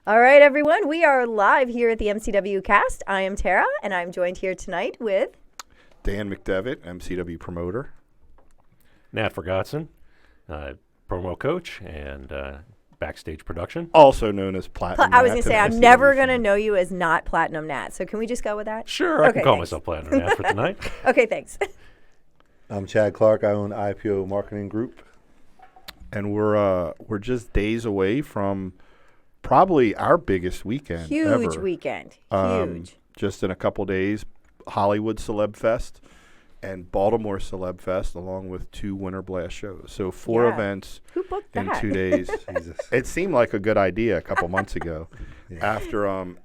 All right, everyone. We are live here at the MCW cast. I am Tara, and I'm joined here tonight with Dan McDevitt, MCW promoter. Nat Forgotson, promo coach and backstage production. Also known as Platinum I was Nat going to to say, the I'm MCW never going to fan. know you as not Platinum Nat. So can we just go with that? Sure, I Okay, can call thanks. myself Platinum Nat for tonight. Okay, thanks. I'm Chad Clark. I own IPO Marketing Group. And we're just days away from probably our biggest weekend Huge ever. weekend. Huge. Just in a couple days, Hollywood CelebFest and Baltimore CelebFest, along with 2 Winter Blast shows. So 4 Yeah. events Who booked in that? 2 days. Jesus. It seemed like a good idea a couple months ago. Yeah.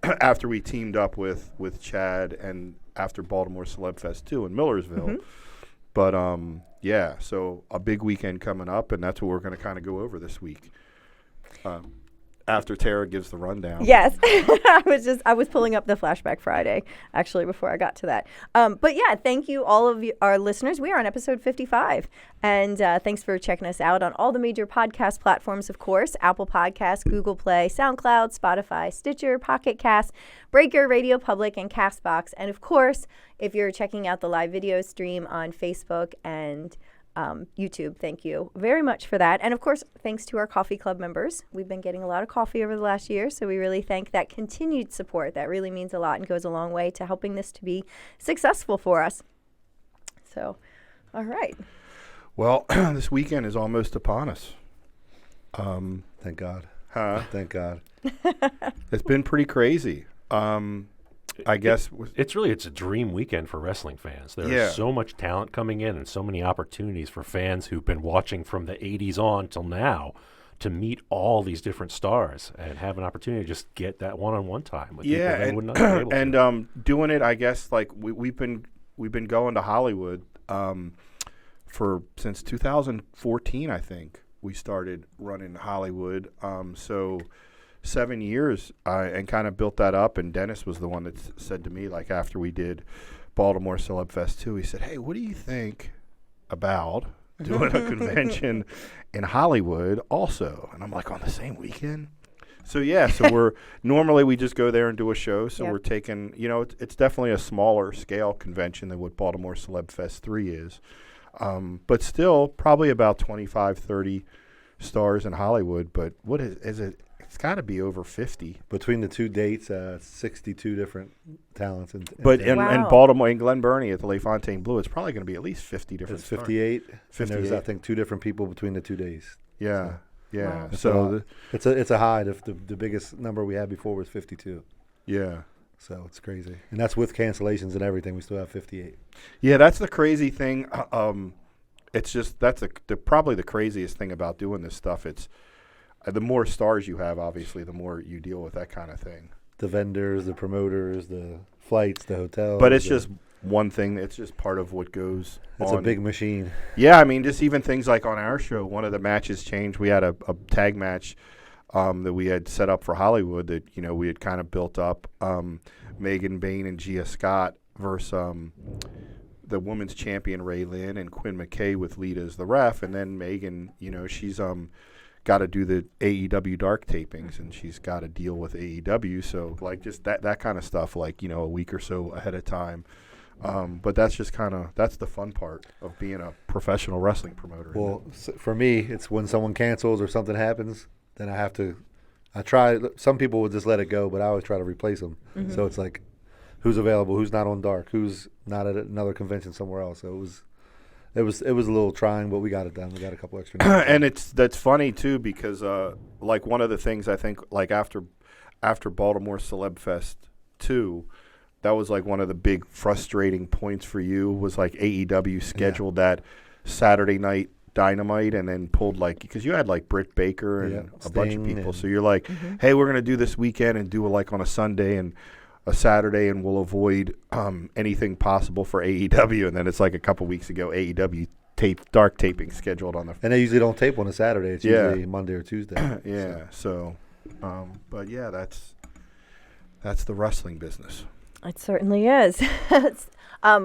After we teamed up with Chad and after Baltimore CelebFest 2 in Millersville. Mhm. But yeah, so a big weekend coming up, and that's what we're going to kind of go over this week. After Tara gives the rundown. Yes. I was pulling up the Flashback Friday, actually, before I got to that. But yeah, thank you, all of you, our listeners. We are on episode 55. And thanks for checking us out on all the major podcast platforms, of course. Apple Podcasts, Google Play, SoundCloud, Spotify, Stitcher, Pocket Cast, Breaker, Radio Public, and CastBox. And of course, if you're checking out the live video stream on Facebook and YouTube, thank you very much for that. And of course, thanks to our coffee club members. We've been getting a lot of coffee over the last year, so we really thank that continued support. That really means a lot and goes a long way to helping this to be successful for us. So, all right. Well, this weekend is almost upon us. Thank God. Huh? Thank God. It's been pretty crazy. I guess It's a dream weekend for wrestling fans. There's Yeah. so much talent coming in and so many opportunities for fans who've been watching from the 80s on till now to meet all these different stars and have an opportunity to just get that one-on-one time with people they would not be able to. and doing it, I guess, like we've been going to Hollywood since 2014. I think we started running Hollywood. So 7 years, and kind of built that up. And Dennis was the one that said to me, like after we did Baltimore CelebFest 2, he said, "Hey, what do you think about doing a convention in Hollywood also?" And I'm like, on the same weekend? So yeah, so normally we just go there and do a show. So Yep. we're taking, it's definitely a smaller scale convention than what Baltimore CelebFest 3 is. But still probably about 25, 30 stars in Hollywood. But what is it? It's got to be over 50. Between the 2 dates, 62 different talents. But in Wow. Baltimore, in Glen Burnie at the LaFontaine Blue, it's probably going to be at least 50 different it's stars. 58. And there's, 58. I think, 2 different people between the 2 days. Yeah, yeah. Wow. So, It's a high. The biggest number we had before was 52. yeah. So it's crazy. And that's with cancellations and everything. We still have 58. Yeah, that's the crazy thing. It's just that's probably the craziest thing about doing this stuff. It's the more stars you have, obviously, the more you deal with that kind of thing. The vendors, the promoters, the flights, the hotels. But it's just one thing. It's just part of what goes It's on. a big machine. Yeah, I mean, just even things like on our show, one of the matches changed. We had a tag match that we had set up for Hollywood that, we had kind of built up. Megan Bain and Gia Scott versus the women's champion Ray Lynn and Quinn McKay with Lita as the ref. And then Megan, she's got to do the AEW dark tapings, and she's got to deal with AEW. So, like, just that kind of stuff, like, a week or so ahead of time. But that's just that's the fun part of being a professional wrestling promoter. Well, for me, it's when someone cancels or something happens, then I try. Some people will just let it go, but I always try to replace them. Mm-hmm. So it's like, who's available, who's not on dark, who's not at another convention somewhere else. So it was a little trying, but we got it done. We got a couple extra nights. And that's funny too, because like one of the things I think, like after Baltimore CelebFest 2, that was like one of the big frustrating points for you was like AEW scheduled that Saturday night Dynamite and then pulled because you had like Britt Baker and a bunch of people. So you're like, hey, we're going to do this weekend and do it like on a Sunday and a Saturday, and we'll avoid anything possible for AEW. And then it's like a couple weeks ago, AEW dark taping scheduled on the. And they usually don't tape on a Saturday. It's usually Monday or Tuesday. Yeah. So, but yeah, that's the wrestling business. It certainly is.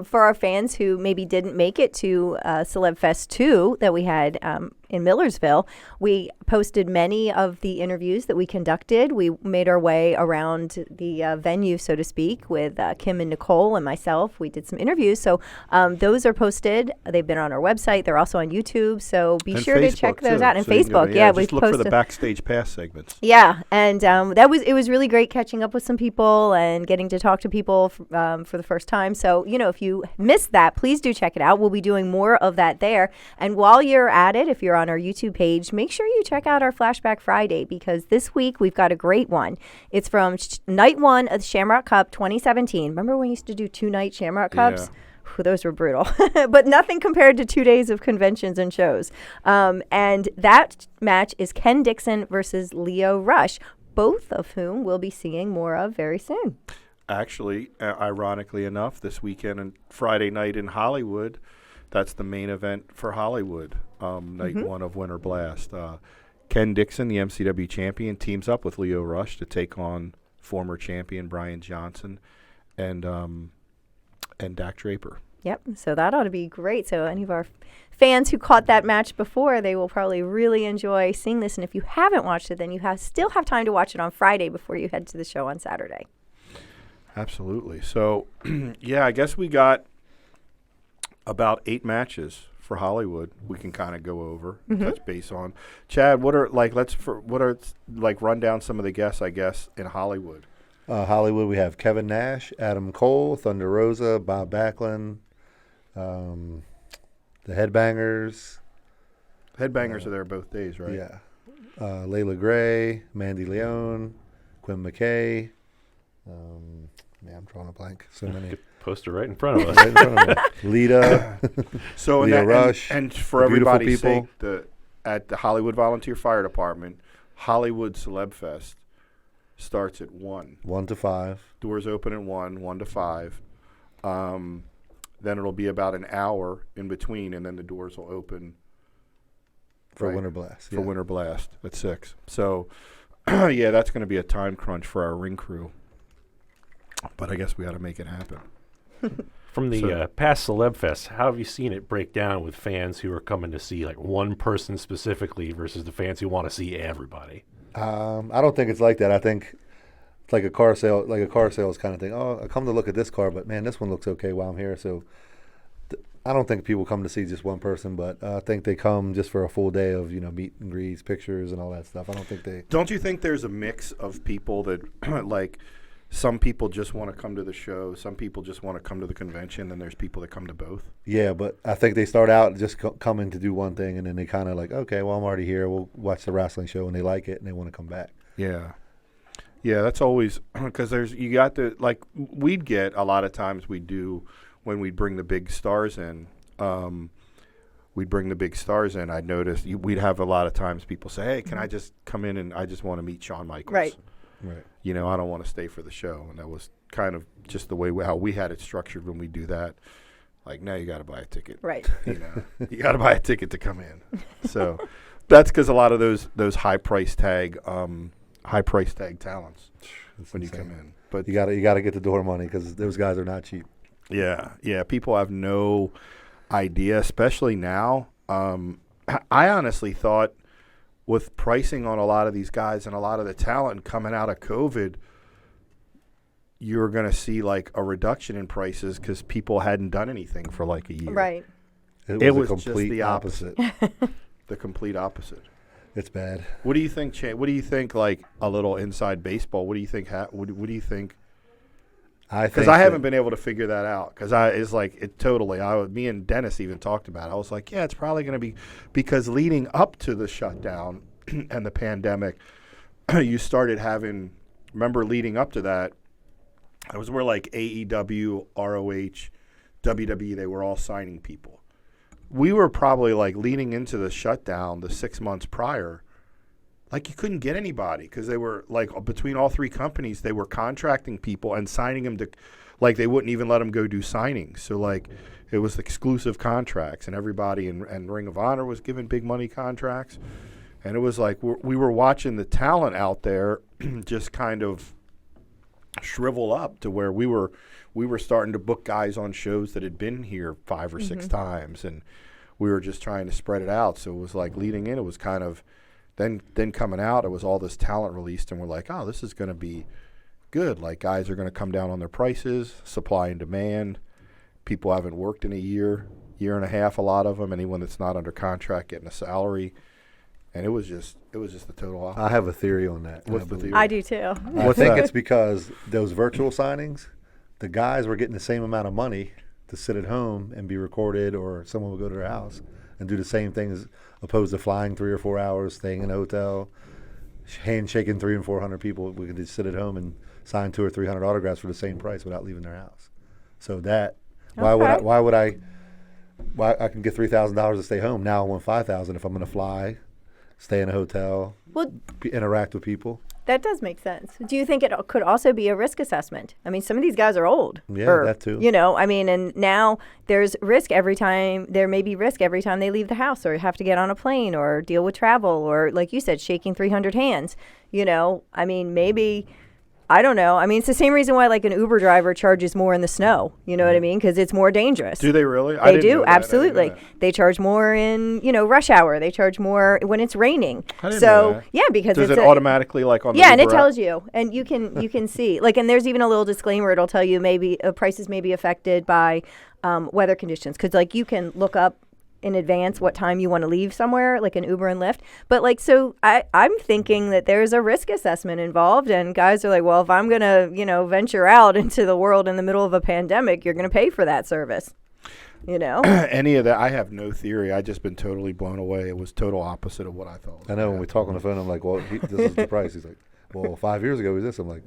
For our fans who maybe didn't make it to CelebFest 2 that we had in Millersville. We posted many of the interviews that we conducted. We made our way around the venue, so to speak, with Kim and Nicole and myself. We did some interviews. So those are posted. They've been on our website. They're also on YouTube. So be And sure to Facebook check those too. out. And So you can go- Facebook, yeah, just we've look for the posted. backstage pass segments. Yeah, and it was really great catching up with some people and getting to talk to people for the first time. So, if you missed that, please do check it out. We'll be doing more of that there. And while you're at it, if you're on our YouTube page, make sure you check out our Flashback Friday, because this week we've got a great one. It's from night 1 of the Shamrock Cup 2017. Remember when we used to do 2-night Shamrock Cups? Yeah. Whew, those were brutal, but nothing compared to 2 days of conventions and shows. And that match is Ken Dixon versus Leo Rush, both of whom we'll be seeing more of very soon. Actually, ironically enough, this weekend and Friday night in Hollywood, that's the main event for Hollywood, night 1 of Winter Blast. Ken Dixon, the MCW champion, teams up with Leo Rush to take on former champion Brian Johnson and Dak Draper. Yep, so that ought to be great. So any of our fans who caught that match before, they will probably really enjoy seeing this. And if you haven't watched it, then you still have time to watch it on Friday before you head to the show on Saturday. Absolutely. So, yeah, I guess we got about 8 matches for Hollywood. We can kind of go over, touch base on. Chad, run down some of the guests, I guess, in Hollywood. Hollywood, we have Kevin Nash, Adam Cole, Thunder Rosa, Bob Backlund, the Headbangers. Headbangers are there both days, right? Yeah. Layla Gray, Mandy Leone, Quinn McKay. I'm drawing a blank. So many. Poster right in front of us. Right in front of me. Lita. So Leo Rush, and for the beautiful everybody's people. sake, at the Hollywood Volunteer Fire Department, Hollywood CelebFest starts at 1. 1 to 5. Doors open at 1 to 5. Then it'll be about an hour in between, and then the doors will open For right, Winter Blast. for Winter Blast at 6. So, yeah, that's going to be a time crunch for our ring crew. But I guess we got to make it happen. From the past CelebFest, how have you seen it break down with fans who are coming to see like one person specifically versus the fans who want to see everybody? I don't think it's like that. I think it's like a car sales kind of thing. Oh, I come to look at this car, but man, this one looks okay while I'm here. So I don't think people come to see just one person, but I think they come just for a full day of meet and greets, pictures, and all that stuff. I don't think they. Don't you think there's a mix of people that like? Some people just want to come to the show. Some people just want to come to the convention. Then there's people that come to both. Yeah, but I think they start out just coming to do one thing, and then they kind of like, okay, well, I'm already here. We'll watch the wrestling show, and they like it, and they want to come back. Yeah. Yeah, that's always because we'd get a lot of times we do when we'd bring the big stars in. I'd notice we'd have a lot of times people say, hey, can I just come in and I just want to meet Shawn Michaels. Right. I don't want to stay for the show. And that was kind of just the way how we had it structured when we do that. Like, now you got to buy a ticket. Right. You got to buy a ticket to come in. So that's because a lot of those high price tag talents That's when insane. you come in. But You got to get the door money because those guys are not cheap. yeah, people have no idea, especially now. I honestly thought with pricing on a lot of these guys and a lot of the talent coming out of COVID, you're going to see like a reduction in prices because people hadn't done anything for like a year. Right. It was the just complete the opposite. The complete opposite. It's bad. What do you think, What do you think, like a little inside baseball? What do you think? What do you think? Because I haven't been able to figure that out. Because me and Dennis even talked about it. I was like, yeah, it's probably going to be because leading up to the shutdown and the pandemic, you started having. Remember, leading up to that, it was where like AEW, ROH, WWE, they were all signing people. We were probably like leading into the shutdown the 6 months prior. Like you couldn't get anybody because they were like between all three companies, they were contracting people and signing them to, like they wouldn't even let them go do signings. So like it was exclusive contracts and everybody and Ring of Honor was given big money contracts. And it was like we were watching the talent out there just kind of shrivel up to where we were starting to book guys on shows that had been here 5 or 6 times. And we were just trying to spread it out. So it was like leading in, it was kind of then coming out, it was all this talent released, and we're like, oh, this is going to be good. Like, guys are going to come down on their prices, supply and demand. People haven't worked in a year and a half, a lot of them. Anyone that's not under contract getting a salary. And it was just the total opposite. I have a theory on that. What's the theory? I do too. I think it's because those virtual signings, the guys were getting the same amount of money to sit at home and be recorded, or someone would go to their house and do the same thing as opposed to flying 3 or 4 hours, staying in a hotel, handshaking 300 and 400 people. We could just sit at home and sign 200 or 300 autographs for the same price without leaving their house. So that why I can get $3,000 to stay home. Now I want $5,000 if I'm going to fly, stay in a hotel, interact with people. That does make sense. Do you think it could also be a risk assessment? I mean, some of these guys are old. Yeah, that too. You know, I mean, and now there's risk every time. There may be risk every time they leave the house or have to get on a plane or deal with travel or, like you said, shaking 300 hands. You know, I mean, maybe, I don't know. I mean, it's the same reason why, like, an Uber driver charges more in the snow. You know what I mean? Because it's more dangerous. Do they really? They do, absolutely. They charge more in, rush hour. They charge more when it's raining. I didn't know that. Yeah, because does it's it automatically, like, on the and it Uber tells app? you, and you can see, like, and there's even a little disclaimer. It'll tell you maybe prices may be affected by weather conditions, because, like, you can look up in advance what time you want to leave somewhere, like an Uber and Lyft. But, like, so I'm thinking that there's a risk assessment involved, and guys are like, well, if I'm going to, venture out into the world in the middle of a pandemic, you're going to pay for that service, Any of that, I have no theory. I just been totally blown away. It was total opposite of what I thought. I know when we talk on the phone, I'm like, well, this is the price. He's like, well, 5 years ago was this. I'm like,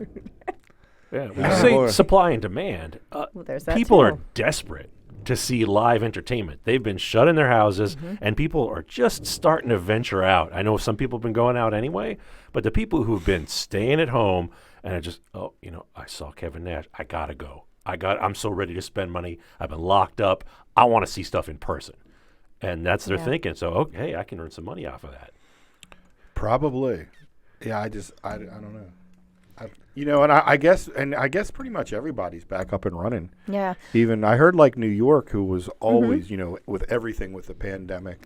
yeah, when you say supply and demand, there's that people too. are desperate to see live entertainment. They've been shut in their houses, and people are just starting to venture out. I know some people have been going out anyway, but the people who've been staying at home and are just, I saw Kevin Nash. I gotta go. I'm so ready to spend money. I've been locked up. I want to see stuff in person, and that's their thinking. So, okay, I can earn some money off of that. Probably. Yeah, I don't know. And I guess pretty much everybody's back up and running. Yeah. Even I heard, like, New York, who was always, with everything with the pandemic.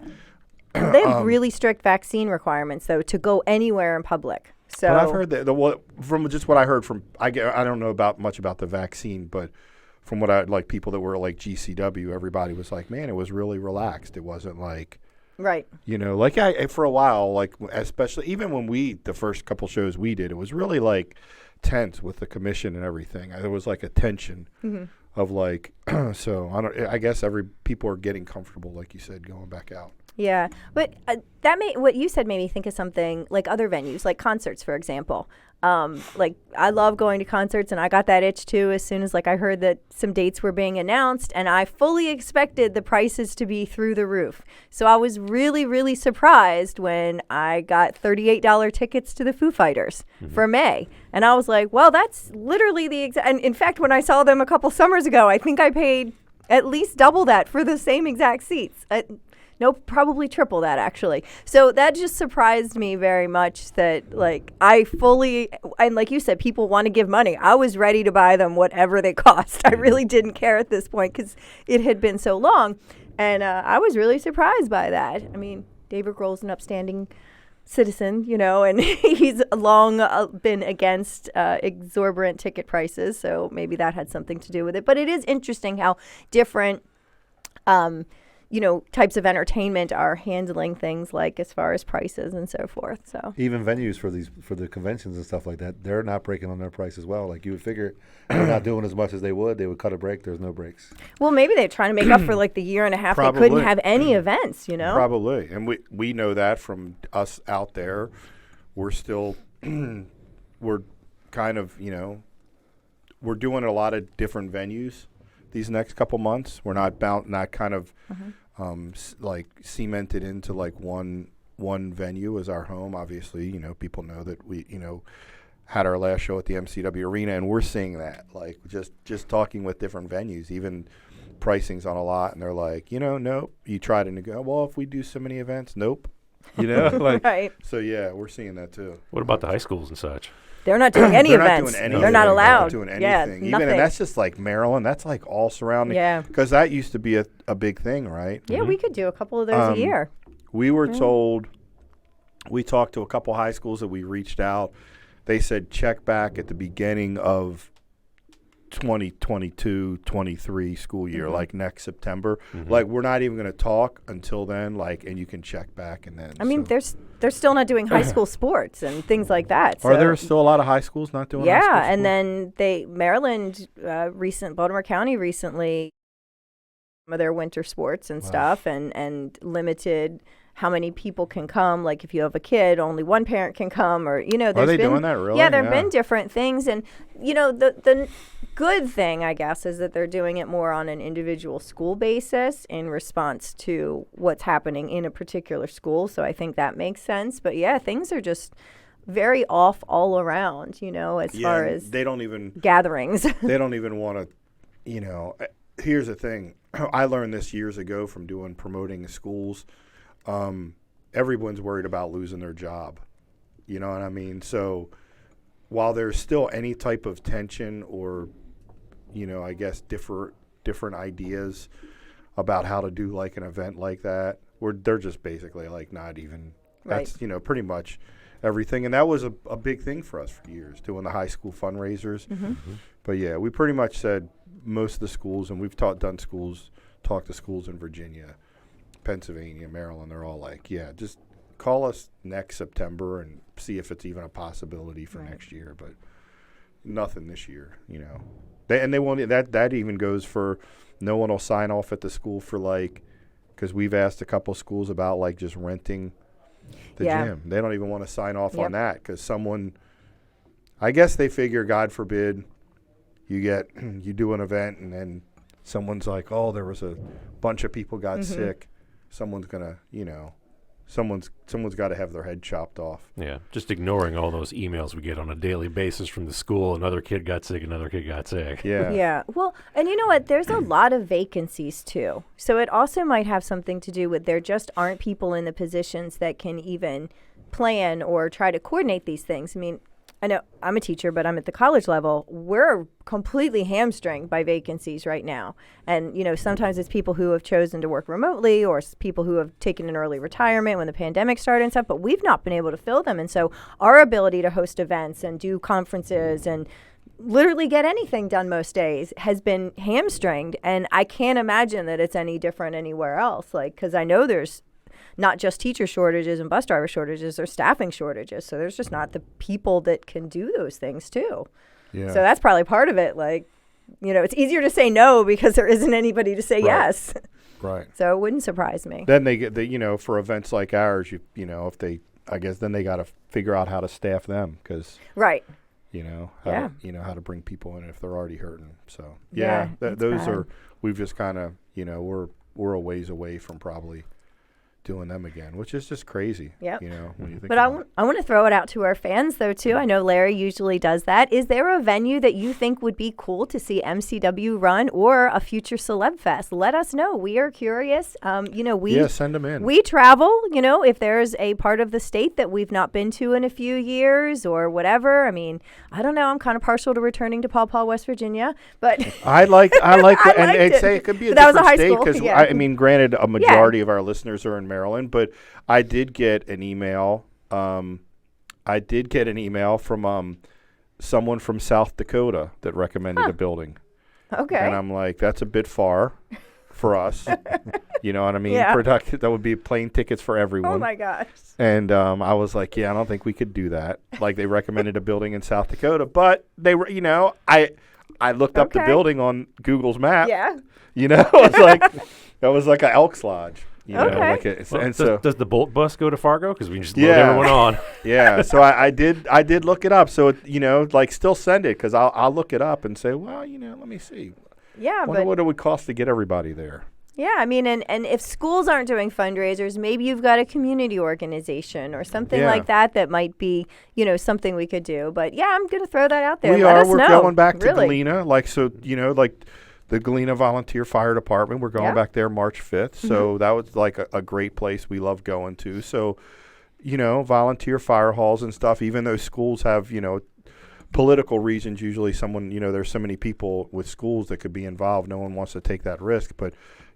They have really strict vaccine requirements, though, to go anywhere in public. So, but I've heard that from just what I heard from I don't know much about the vaccine, but from what I like, people that were like GCW, everybody was like, man, it was really relaxed. It wasn't like. Right. Like for a while, like, especially even when the first couple shows we did, it was really like tense with the commission and everything. There was like a tension of like, so I guess people are getting comfortable, like you said, going back out. Yeah, but what you said made me think of something like other venues, like concerts, for example. Like, I love going to concerts, and I got that itch too as soon as, like, I heard that some dates were being announced, and I fully expected the prices to be through the roof. So I was really, really surprised when I got $38 tickets to the Foo Fighters for May. And I was like, well, that's literally the exact. And in fact, when I saw them a couple summers ago, I think I paid at least double that for the same exact seats. No, probably triple that, actually. So that just surprised me very much that, like, and like you said, people want to give money. I was ready to buy them whatever they cost. I really didn't care at this point because it had been so long. And I was really surprised by that. I mean, David Grohl's an upstanding citizen, and he's long been against exorbitant ticket prices. So maybe that had something to do with it. But it is interesting how different types of entertainment are handling things, like as far as prices and so forth. So even venues for the conventions and stuff like that, they're not breaking on their price as well. Like, you would figure they're not doing as much as they would cut a break. There's no breaks. Well, maybe they're trying to make up for, like, the year and a half Probably. they couldn't have any events, Probably. And we know that from us out there. We're still we're kind of, we're doing a lot of different venues these next couple months. We're not kind of like cemented into like one venue as our home. Obviously, people know that we, had our last show at the MCW arena, and we're seeing that, like, just talking with different venues, even pricing's on a lot, and they're like, nope. You try to negotiate. Well, if we do so many events, nope. Like, right. So yeah, we're seeing that too. What about the high schools and such? They're not doing any they're not events. doing anything. They're not allowed. Not doing anything. Yeah, Even, nothing. and that's just like Maryland. That's like all surrounding. Yeah. Because that used to be a big thing, right? Yeah, we could do a couple of those a year. We were told, we talked to a couple high schools that we reached out. They said check back at the beginning of 2022-23 school year, like next September. Like, we're not even going to talk until then, like, and you can check back and then. I mean, they're still not doing high school sports and things like that. Are so- there still a lot of high schools not doing high school Yeah, and sports? then Maryland, Baltimore County recently, some of their winter sports and stuff, and limited how many people can come. Like if you have a kid, only one parent can come, or there's Are they been, doing that really? Yeah, there've been different things, and the good thing, I guess, is that they're doing it more on an individual school basis in response to what's happening in a particular school. So I think that makes sense. But yeah, things are just very off all around, as far as they don't even gatherings. They don't even want to, here's the thing. I learned this years ago from promoting schools. Everyone's worried about losing their job. You know what I mean? So while there's still any type of tension or, I guess different ideas about how to do like an event like that, they're just basically like not even, Right. that's, pretty much everything. And that was a big thing for us for years, doing the high school fundraisers. But yeah, we pretty much said most of the schools, and we've talked to schools in Virginia, Pennsylvania, Maryland, they're all like, yeah, just call us next September and see if it's even a possibility for next year. But nothing this year, They won't. That even goes for no one will sign off at the school for because we've asked a couple schools about like just renting the gym. They don't even want to sign off on that because I guess they figure, God forbid, you do an event and then someone's like, oh, there was a bunch of people got sick. Someone's gonna, someone's got to have their head chopped off. Yeah, just ignoring all those emails we get on a daily basis from the school. Another kid got sick. Yeah. Yeah. Well, and you know what? There's a lot of vacancies too. So it also might have something to do with there just aren't people in the positions that can even plan or try to coordinate these things. I mean, I know I'm a teacher, but I'm at the college level. We're completely hamstringed by vacancies right now. And, sometimes it's people who have chosen to work remotely or people who have taken an early retirement when the pandemic started and stuff, but we've not been able to fill them. And so our ability to host events and do conferences and literally get anything done most days has been hamstringed. And I can't imagine that it's any different anywhere else. Because I know there's not just teacher shortages and bus driver shortages, there's staffing shortages. So there's just not the people that can do those things too. Yeah. So that's probably part of it. It's easier to say no because there isn't anybody to say yes. Right. So it wouldn't surprise me. Then they get for events like ours, if they, I guess then they got to figure out how to staff them because Right. how to bring people in if they're already hurting. So Yeah, it's those bad. are, we've just kind of, we're a ways away from probably doing them again, which is just crazy. Yep. When you think But about I want to throw it out to our fans, though, too. I know Larry usually does that. Is there a venue that you think would be cool to see MCW run or a future CelebFest? Let us know. We are curious. send them in. We travel, if there's a part of the state that we've not been to in a few years or whatever. I mean, I don't know. I'm kind of partial to returning to Paw Paw, West Virginia, but I like I and liked say it. it could be a But that was a different high state school, because yeah. I mean, granted, a majority of our listeners are in Maryland, but I did get an email. From someone from South Dakota that recommended a building, okay. and I'm like, that's a bit far for us. You know what I mean? Yeah. That would be plane tickets for everyone. Oh my gosh. And I was like, yeah, I don't think we could do that. Like they recommended a building in South Dakota, but they were, I looked up the Okay. building on Google's map. Yeah. It's like that was like an Elks Lodge. Okay. Does the Bolt bus go to Fargo? Because we just load Yeah. everyone on. Yeah. So I did look it up. So still send it because I'll look it up and say, well, let me see. Yeah, Wonder but what it would cost to get everybody there. yeah, I mean, and if schools aren't doing fundraisers, maybe you've got a community organization or something Yeah. like that might be, something we could do. But yeah, I'm going to throw that out there. We're Let us know. going back to Really. Galena, the Galena Volunteer Fire Department. We're going Yeah. back there March 5th. So that was like a great place we love going to. So, volunteer fire halls and stuff, even though schools have, political reasons, usually someone, there's so many people with schools that could be involved. No one wants to take that risk, but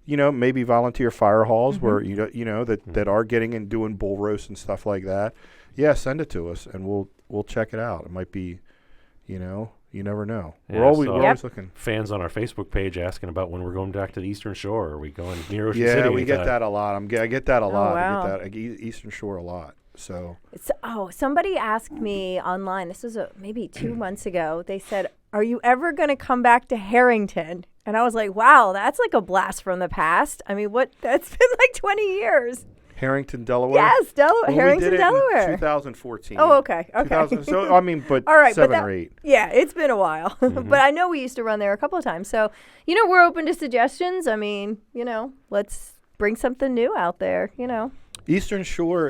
maybe volunteer fire halls where that are getting and doing bull roasts and stuff like that. Yeah, send it to us and we'll check it out. It might be, you never know. Yeah, we're always looking. Fans on our Facebook page asking about when we're going back to the Eastern Shore. Are we going near Ocean yeah, City? Yeah, we get that a lot. I get that a lot. Wow. I get that Eastern Shore a lot. So. Somebody asked me online. This was maybe 2 months ago. They said, "Are you ever going to come back to Harrington?" And I was like, "Wow, that's like a blast from the past." I mean, that's been like 20 years. Harrington, Delaware? Yes, Delaware. Harrington, Delaware. In 2014. Oh, okay. So, I mean, but all right, 7 or 8. Yeah, it's been a while. But I know we used to run there a couple of times. So, we're open to suggestions. I mean, let's bring something new out there, Eastern Shore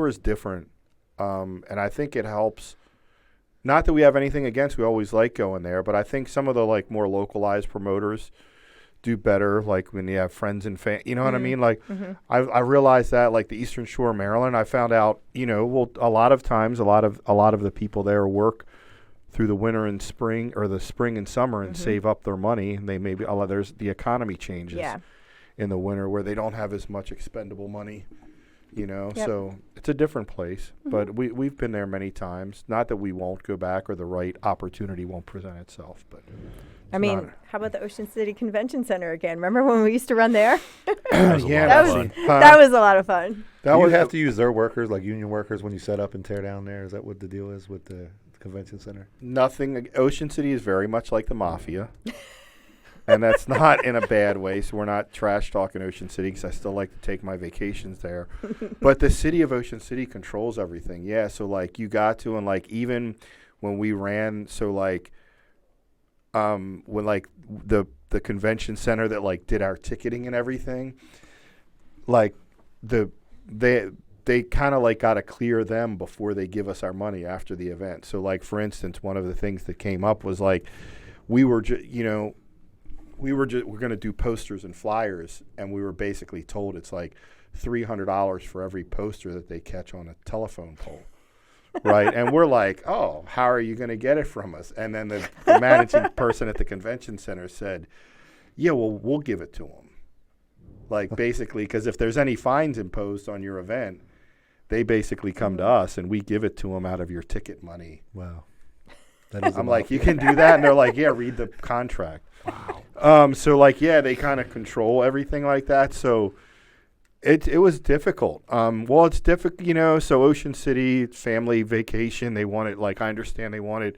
is different. And I think it helps. Not that we have anything against, we always like going there, but I think some of the like more localized promoters do better, like when you have friends and you know what I mean? Like I realized that like the Eastern Shore of Maryland, I found out, a lot of times a lot of the people there work through the winter and spring or the spring and summer and save up their money, and they maybe there's the economy changes in the winter where they don't have as much expendable money. So it's a different place, but we've been there many times. Not that we won't go back or the right opportunity won't present itself, but I mean, how about the Ocean City Convention Center again? Remember when we used to run there? That was a lot of fun. You would have to use their workers, like union workers, when you set up and tear down there. Is that what the deal is with the convention center? Nothing. Ocean City is very much like the mafia. And that's not in a bad way, so we're not trash talking Ocean City because I still like to take my vacations there. But the city of Ocean City controls everything. Yeah, so like you got to, and like even when we ran, so like when like the convention center that like did our ticketing and everything, like they kind of like got to clear them before they give us our money after the event. So like for instance, one of the things that came up was like we're going to do posters and flyers, and we were basically told it's like $300 for every poster that they catch on a telephone pole. Right. And we're like, oh, how are you going to get it from us? And then the managing person at the convention center said, yeah, well, we'll give it to them. Like basically, because if there's any fines imposed on your event, they basically come to us and we give it to them out of your ticket money. Wow. I'm like, you can do that? And they're like, yeah, read the contract. Wow. So like, yeah, they kind of control everything like that. So it was difficult. Well, it's difficult, so Ocean City, family vacation, they wanted, like, I understand they wanted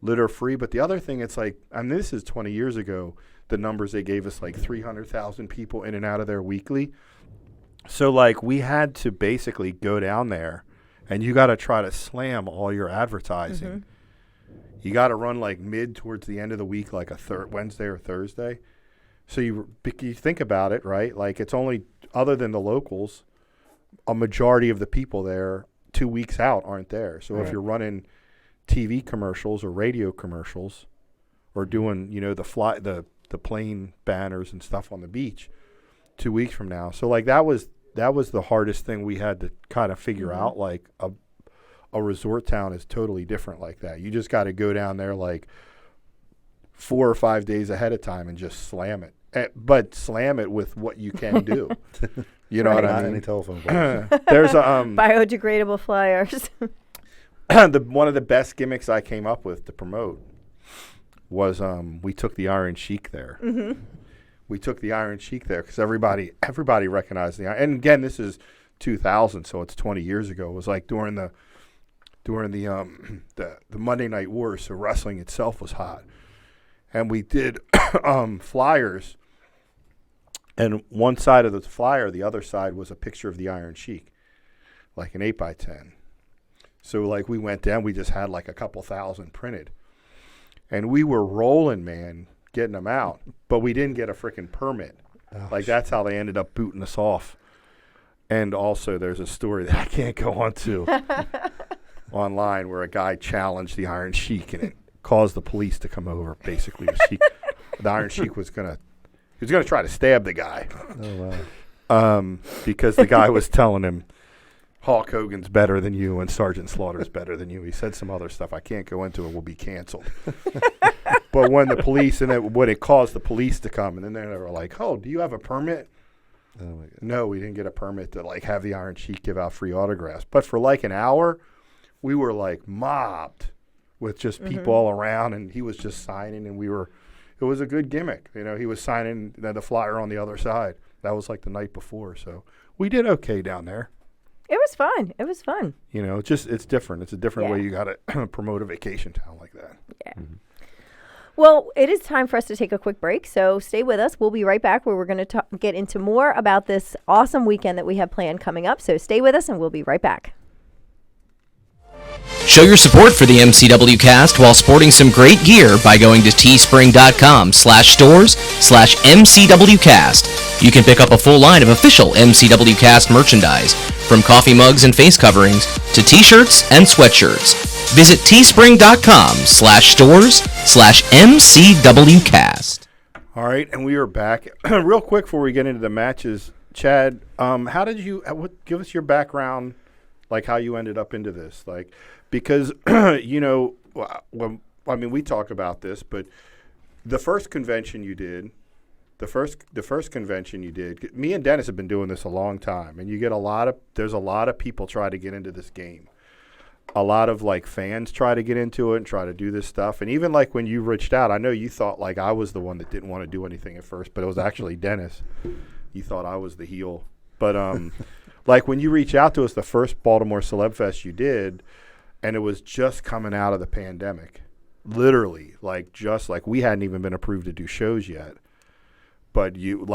litter free. But the other thing, it's like, this is 20 years ago, the numbers they gave us, like 300,000 people in and out of there weekly. So, like, we had to basically go down there, and you got to try to slam all your advertising. You got to run, like, towards the end of the week, like a Wednesday or Thursday. So you think about it, right? Like, it's only, other than the locals, a majority of the people there 2 weeks out aren't there. So if you're running TV commercials or radio commercials or doing, the plane banners and stuff on the beach 2 weeks from now. So, like, that was the hardest thing we had to kind of figure out. Like, a resort town is totally different like that. You just got to go down there, like, 4 or 5 days ahead of time and just slam it. But slam it with what you can do. You know what I mean? Not any telephone calls. There's a biodegradable flyers. One of the best gimmicks I came up with to promote was we took the Iron Sheik there. We took the Iron Sheik there because everybody recognized the Iron. And again, this is 2000, so it's 20 years ago. It was like during the Monday Night Wars, so wrestling itself was hot. And we did flyers, and one side of the flyer, the other side was a picture of the Iron Sheik, like an 8x10. So, like, we went down, we just had like a couple thousand printed. And we were rolling, man, getting them out. But we didn't get a freaking permit. Like, that's how they ended up booting us off. And also, there's a story that I can't go on to online where a guy challenged the Iron Sheik, and it caused the police to come over. Basically, the Iron Sheik was gonna try to stab the guy. Oh wow! Because the guy was telling him Hulk Hogan's better than you and Sergeant Slaughter's better than you. He said some other stuff I can't go into. It will be canceled. But when the police when it caused the police to come, and then they were like, "Oh, do you have a permit?" Oh my God. No, we didn't get a permit to like have the Iron Sheik give out free autographs. But for like an hour, we were like mobbed with just people all around, and he was just signing, and it was a good gimmick. You know, he was signing the flyer on the other side. That was like the night before, so we did okay down there. It was fun. It was fun. You know, it's different. It's a different way you got to promote a vacation town like that. Yeah. Well, it is time for us to take a quick break, so stay with us. We'll be right back where we're going to get into more about this awesome weekend that we have planned coming up. So stay with us, and we'll be right back. Show your support for the MCW cast while sporting some great gear by going to teespring.com/stores/MCWcast. You can pick up a full line of official MCW cast merchandise, from coffee mugs and face coverings to t-shirts and sweatshirts. Visit teespring.com/stores/MCWcast. All right, and we are back. Real quick before we get into the matches, Chad, how did you give us your background, like how you ended up into this, like because you know, I mean we talk about this, but the first convention you did. The first convention you did, me and Dennis have been doing this a long time, and you get there's a lot of people try to get into this game. A lot of like fans try to get into it and try to do this stuff. And even like when you reached out, I know you thought like I was the one that didn't want to do anything at first, but it was actually Dennis. You thought I was the heel. But like when you reached out to us, the first Baltimore CelebFest you did, and it was just coming out of the pandemic. Literally, like just like we hadn't even been approved to do shows yet. But you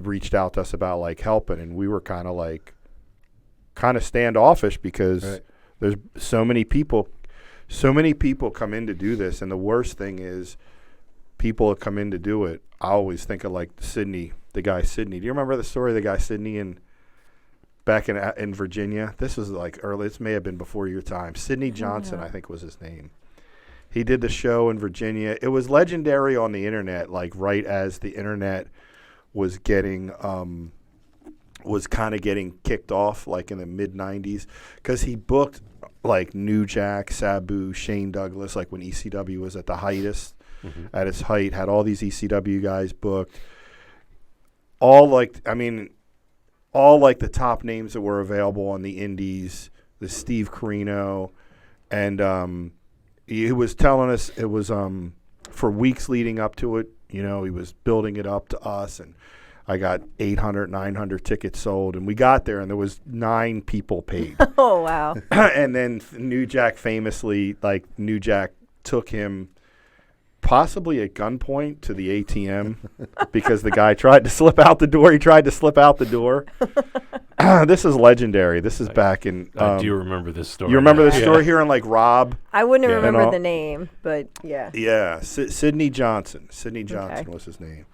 reached out to us about like helping, and we were kind of standoffish because there's so many people come in to do this, and the worst thing is people that come in to do it. I always think of like the guy Sidney. Do you remember the story of the guy Sidney back in Virginia? This was like early. This may have been before your time. Sidney Johnson, I think was his name. He did the show in Virginia. It was legendary on the internet, like right as the internet was getting was kind of getting kicked off, like in the mid 90s, because he booked like New Jack, Sabu, Shane Douglas, like when ECW was at its height, had all these ECW guys booked, all like the top names that were available on the indies, the Steve Carino, and he was telling us it was for weeks leading up to it. You know, he was building it up to us, and I got 800, 900 tickets sold, and we got there, and there was 9 people paid. Oh, wow. And then New Jack famously, like New Jack took him possibly at gunpoint to the ATM because the guy tried to slip out the door. He tried to slip out the door. This is legendary. This is back in... I do remember this story. You remember this story here on like Rob? I wouldn't have remembered the name, but yeah. Yeah, Sidney Johnson. Sidney Johnson was his name.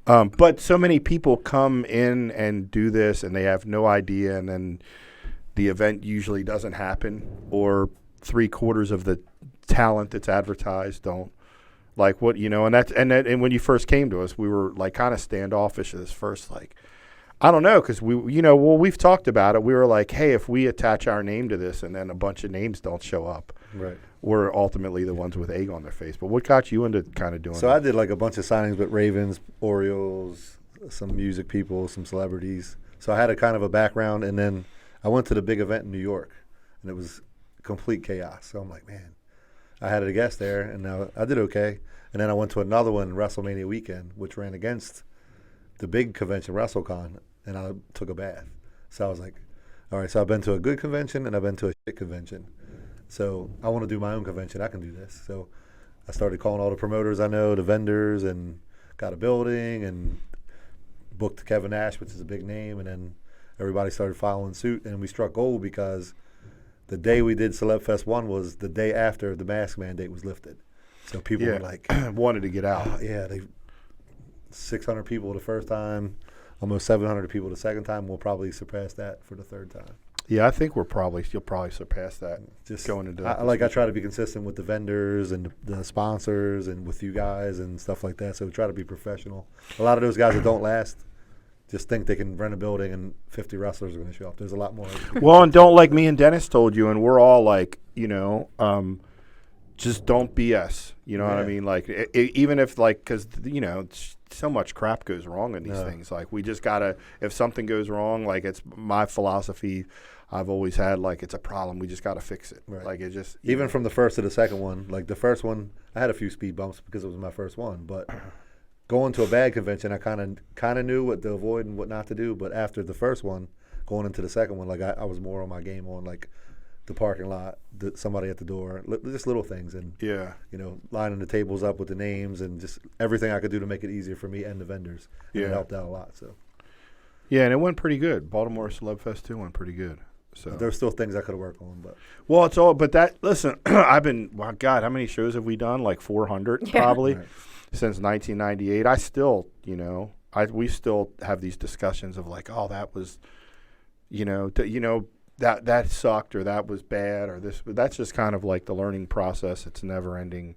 But so many people come in and do this, and they have no idea, and then the event usually doesn't happen, or 3/4 of the talent that's advertised don't. Like what, you know, and when you first came to us, we were like kind of standoffish at this first, like, I don't know, because we've talked about it. We were like, hey, if we attach our name to this and then a bunch of names don't show up, Right. we're ultimately the ones with egg on their face. But what got you into kind of doing So that? I did like a bunch of signings with Ravens, Orioles, some music people, some celebrities. So I had a kind of a background, and then I went to the big event in New York, and it was complete chaos. So I'm like, man, I had a guest there, and I did okay. And then I went to another one, WrestleMania weekend, which ran against the big convention, WrestleCon, and I took a bath. So I was like, all right, so I've been to a good convention and I've been to a shit convention. So I want to do my own convention. I can do this. So I started calling all the promoters I know, the vendors, and got a building and booked Kevin Nash, which is a big name. And then everybody started following suit, and we struck gold because the day we did CelebFest 1 was the day after the mask mandate was lifted. So people were like, wanted to get out. they 600 people the first time, almost 700 people the second time. We'll probably surpass that for the third time. Yeah, I think you'll probably surpass that. Just going into that. I try to be consistent with the vendors and the sponsors and with you guys and stuff like that. So we try to be professional. A lot of those guys that don't last, just think they can rent a building and 50 wrestlers are going to show up. There's a lot more. Well, and don't, like me and Dennis told you, and we're all like, just don't BS. You know what I mean? Like, even if, like, because, so much crap goes wrong in these things. Like, we just got to, if something goes wrong, like, it's my philosophy I've always had, like, it's a problem. We just got to fix it. Right. Like, it just. Even from the first to the second one, like, the first one, I had a few speed bumps because it was my first one. But going to a bad convention, I kind of knew what to avoid and what not to do. But after the first one, going into the second one, like, I was more on my game on, like, the parking lot, somebody at the door, just little things, and lining the tables up with the names and just everything I could do to make it easier for me and the vendors. And it helped out a lot. So and it went pretty good. Baltimore CelebFest 2 went pretty good. So there's still things I could have worked on, but it's all. But that listen, I've been God, how many shows have we done? Like 400 probably since 1998. I still, we still have these discussions of like, oh, that was, that sucked or that was bad or this. But that's just kind of like the learning process. It's never ending.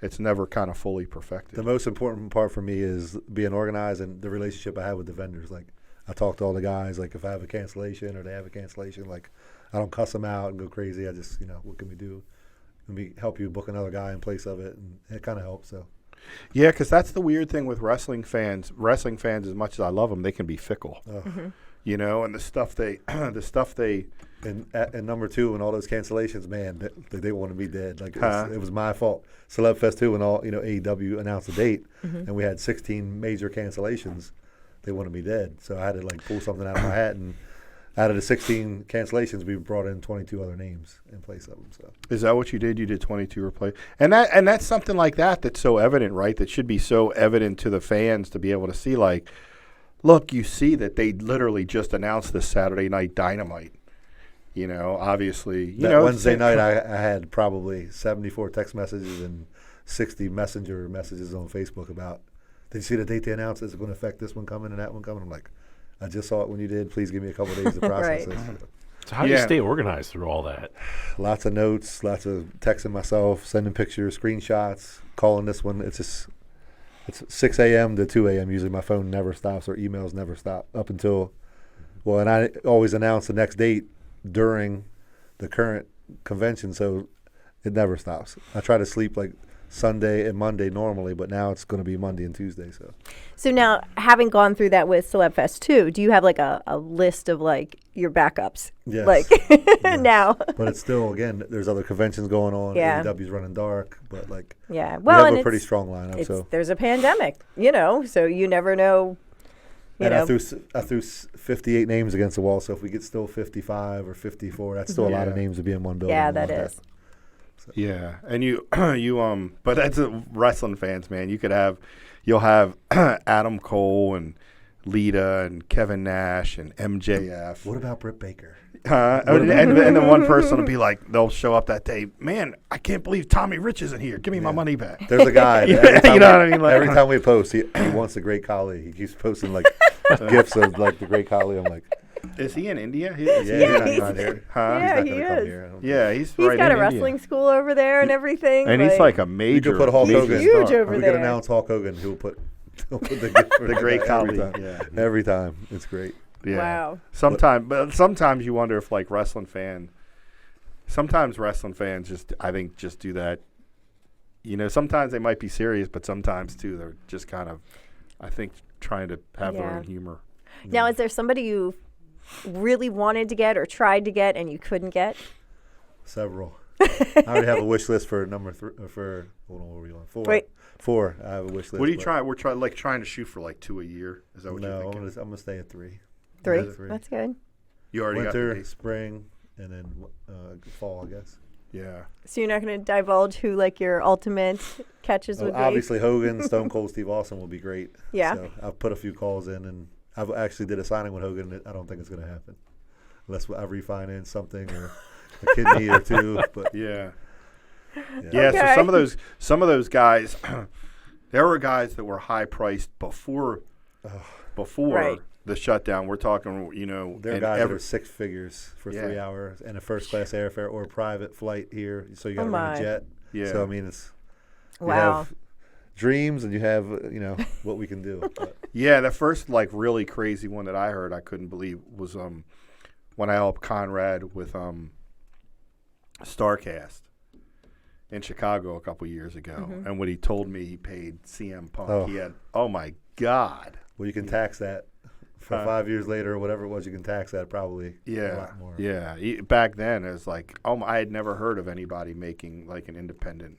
It's never kind of fully perfected. The most important part for me is being organized and the relationship I have with the vendors. Like, I talk to all the guys. Like, if I have a cancellation or they have a cancellation, like, I don't cuss them out and go crazy. I just, what can we do? Can we help you book another guy in place of it? And it kind of helps. So. Yeah, because that's the weird thing with wrestling fans. Wrestling fans, as much as I love them, they can be fickle. And the stuff they, And number two, and all those cancellations, man, they want to be dead. Like, it was my fault. CelebFest 2 and all, AEW announced a date, and we had 16 major cancellations. They want to be dead. So I had to, like, pull something out of my hat, and out of the 16 cancellations, we brought in 22 other names in place of them. So is that what you did? You did 22 replace, and that's something like that's so evident, right? That should be so evident to the fans to be able to see, like, look, you see that they literally just announced this Saturday Night Dynamite. Obviously, Wednesday night I had probably 74 text messages and 60 messenger messages on Facebook about, did you see the date they announced? Is it going to affect this one coming and that one coming? I'm like, I just saw it when you did. Please give me a couple of days to process it. So how do you stay organized through all that? Lots of notes, lots of texting myself, sending pictures, screenshots, calling this one. It's 6 a.m. to 2 a.m. Usually my phone never stops or emails never stop up until, and I always announce the next date during the current convention, so it never stops. I try to sleep like Sunday and Monday normally, but now it's going to be Monday and Tuesday. So now, having gone through that with CelebFest 2, do you have like a list of like your backups? Yes. Like yes. Now. But it's still, again, there's other conventions going on. Yeah. AEW's running dark, but like we and have a pretty strong lineup. So there's a pandemic, so you never know. I threw 58 names against the wall, so if we get still 55 or 54, that's still a lot of names to be in one building. Yeah, that is. So. Yeah, and but that's wrestling fans, man. You'll have Adam Cole and Lita and Kevin Nash and MJF. What about Britt Baker? And then one person will be like, they'll show up that day. Man, I can't believe Tommy Rich isn't here. Give me my money back. There's a guy. What I mean? Like, every time we post, he wants the Great Khali. He keeps posting like gifs of like the Great Khali. I'm like, is he in India? He's Yeah, not here. Yeah, he Come is. here. Yeah, he's He's right got in a wrestling India. school over there and everything. And he's like a major. You could put Hulk major Hogan. Huge star. over We there. could announce Hulk Hogan. He'll put the gift for The Great every Khali. time. Yeah. Every time. It's great. Yeah. Wow. Sometimes you wonder if like sometimes wrestling fans just do that. Sometimes they might be serious, but sometimes too they're just kind of, I think, trying to have their own humor. Now, is there somebody you really wanted to get or tried to get and you couldn't get? Several. I already have a wish list for number 3. Hold on, what were we on? 4. Wait. 4. I have a wish list. What are you trying? We're trying to shoot for like 2 a year. Is that what you're No, thinking? I'm gonna stay at 3. 3? Yeah, 3. That's good. You already got Winter, the spring, and then fall, I guess. Yeah. So you're not going to divulge who like your ultimate catches would be? Obviously, Hogan, Stone Cold Steve Austin will be great. Yeah. So I've put a few calls in, and I've actually did a signing with Hogan. And I don't think it's going to happen unless I refinance something or a kidney or two. But Yeah. yeah. So some of those guys, there were guys that were high priced before Right. the shutdown. We're talking, There are and guys that are 6 figures for Yeah. 3 hours and a first class airfare or a private flight here. So you got to rent my. a jet. Yeah. So I mean, it's you Wow. have dreams and you have what we can do. But. Yeah, the first like really crazy one that I heard I couldn't believe was when I helped Conrad with StarCast in Chicago a couple years ago, and when he told me he paid CM Punk, he had, oh my God. Well, you can tax that for 5 years later or whatever it was. You can tax that probably a lot more. Yeah. Back then, it was like, I had never heard of anybody making like an independent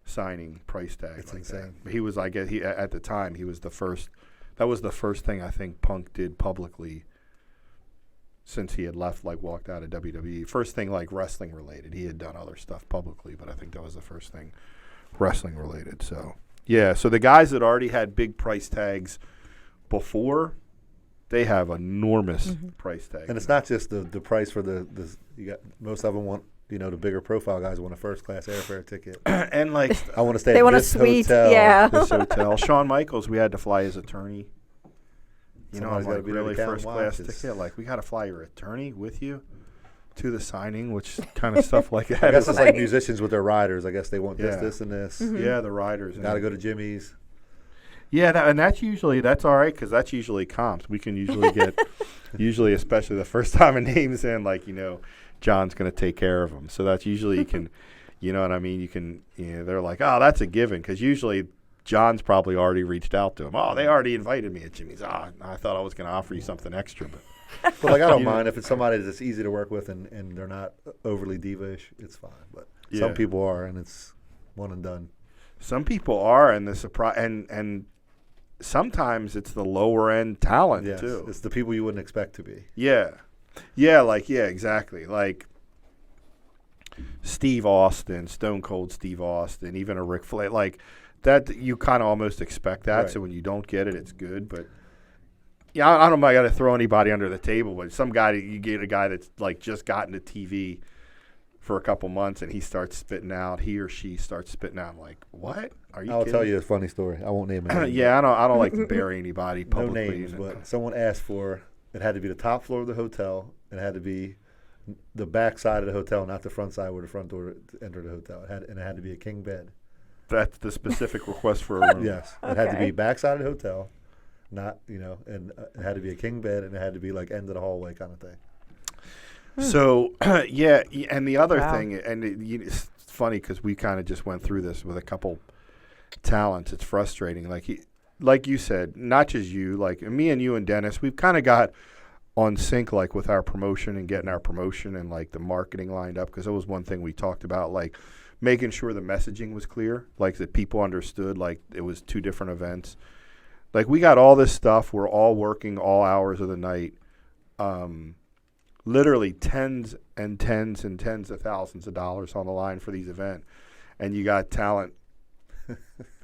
signing price tag. It's like insane. That. He was like, at the time, he was the first. That was the first thing I think Punk did publicly since he had walked out of WWE. First thing like wrestling related. He had done other stuff publicly, but I think that was the first thing wrestling related. So, yeah. So the guys that already had big price tags before, they have enormous price tags. And it's not just the price for the you got most of them want, the bigger profile guys want a first class airfare ticket. And like I want to stay They at want a this suite, hotel. yeah. this hotel. Shawn Michaels, we had to fly his attorney. Somebody's I'm gotta like, be there to really count first class watches. ticket. Like, we got to fly your attorney with you to the signing, which kind of stuff like that. I guess is it's like musicians with their riders. I guess they want Yeah. this, and this. Yeah, the riders. Got to go to Jimmy's. Yeah, that's all right because that's usually comps. We can usually get, especially the first time a name's in, like, John's going to take care of them. So that's usually you can, you know what I mean? You can, they're like, oh, that's a given because usually John's probably already reached out to him. Oh, they already invited me at Jimmy's. I thought I was going to offer you something extra. But Like, I don't mind if it's somebody that's easy to work with and they're not overly diva-ish, it's fine. But some people are, and it's one and done. Some people are, and the surprise, and sometimes it's the lower end talent Yes, too. it's the people you wouldn't expect to be. Yeah, exactly. Like Steve Austin, Stone Cold Steve Austin, even a Ric Flair, like that. You kind of almost expect that. Right. So when you don't get it, it's good. But yeah, I don't know. I got to throw anybody under the table, but some guy you get a guy that's like just gotten to TV for a couple months and he or she starts spitting out. I'm like, what? Are you? I'll kidding tell me? you a funny story. I won't name it. Yeah, I don't like to bury anybody No publicly. names, but someone asked for it had to be the top floor of the hotel. It had to be the back side of the hotel, not the front side where the front door to enter the hotel. It had to be a king bed. That's the specific request for a room. Yes, it had to be Okay. back side of the hotel, not and it had to be a king bed, and it had to be like end of the hallway kind of thing. So, yeah, and the other Wow. thing, and it's funny because we kind of just went through this with a couple talents. It's frustrating. Like you said, not just you, like me and you and Dennis, we've kind of got on sync, like with our promotion and getting our promotion and like the marketing lined up because it was one thing we talked about, like making sure the messaging was clear, like that people understood, like it was two different events. Like we got all this stuff. We're all working all hours of the night. Literally tens and tens and tens of thousands of dollars on the line for these events. And you got talent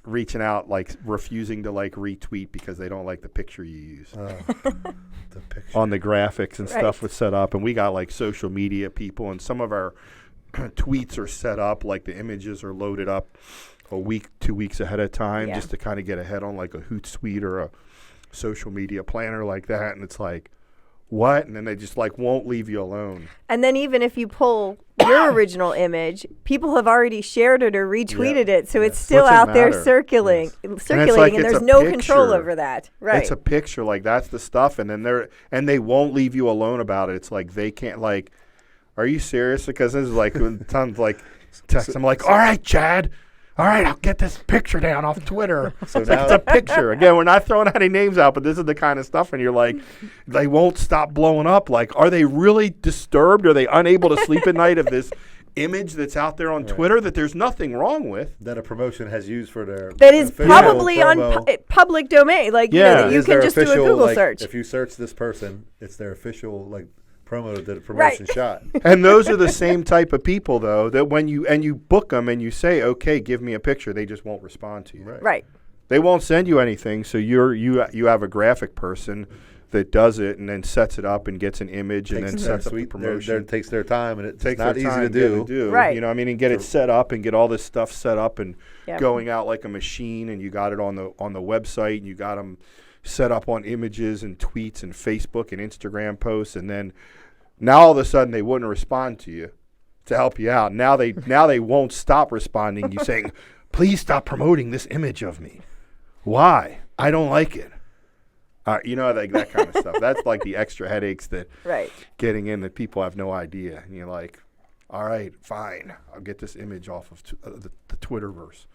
reaching out, like refusing to like retweet because they don't like the picture you use The picture. on the graphics and Right. stuff was set up. And we got like social media people and some of our tweets are set up, like the images are loaded up a week, 2 weeks ahead of time Yeah. just to kind of get ahead on like a Hootsuite or a social media planner like that. And it's like, what? And then they just like won't leave you alone. And then even if you pull your original image, people have already shared it or retweeted it, so it's still What's it out there matter? circulating, like and it's there's a no control picture. over that. Right. It's a picture, like that's the stuff, and then they won't leave you alone about it. It's like they can't like, are you serious? Because this is like tons like text. I'm like, all right, Chad. All right, I'll get this picture down off Twitter. So It's like, it's a picture. Again, we're not throwing any names out, but this is the kind of stuff, and you're like, they won't stop blowing up. Like, are they really disturbed? Are they unable to sleep at night of this image that's out there on Twitter that there's nothing wrong with? that a promotion has used for their that is official probably on promo. public domain. Like, Yeah. that you Is can their just do a official, Google like, search. If you search this person, it's their official like promo that the promotion shot. And those are the same type of people, though, that when you book them and you say, okay, give me a picture, they just won't respond to you. Right. They won't send you anything, so you have a graphic person that does it and then sets it up and gets an image and then Takes sets up the their promotion. takes their time, and it's Takes not their easy time to do. Right. You know what I mean? And get it set up and get all this stuff set up and Yep. going out like a machine, and you got it on the website, and you got them set up on images and tweets and Facebook and Instagram posts, and then now all of a sudden they wouldn't respond to you to help you out. Now they won't stop responding. You saying, please stop promoting this image of me. Why? I don't like it. You know, like that kind of stuff. That's like the extra headaches that getting in that people have no idea. And you're like, all right, fine. I'll get this image off of the Twitterverse.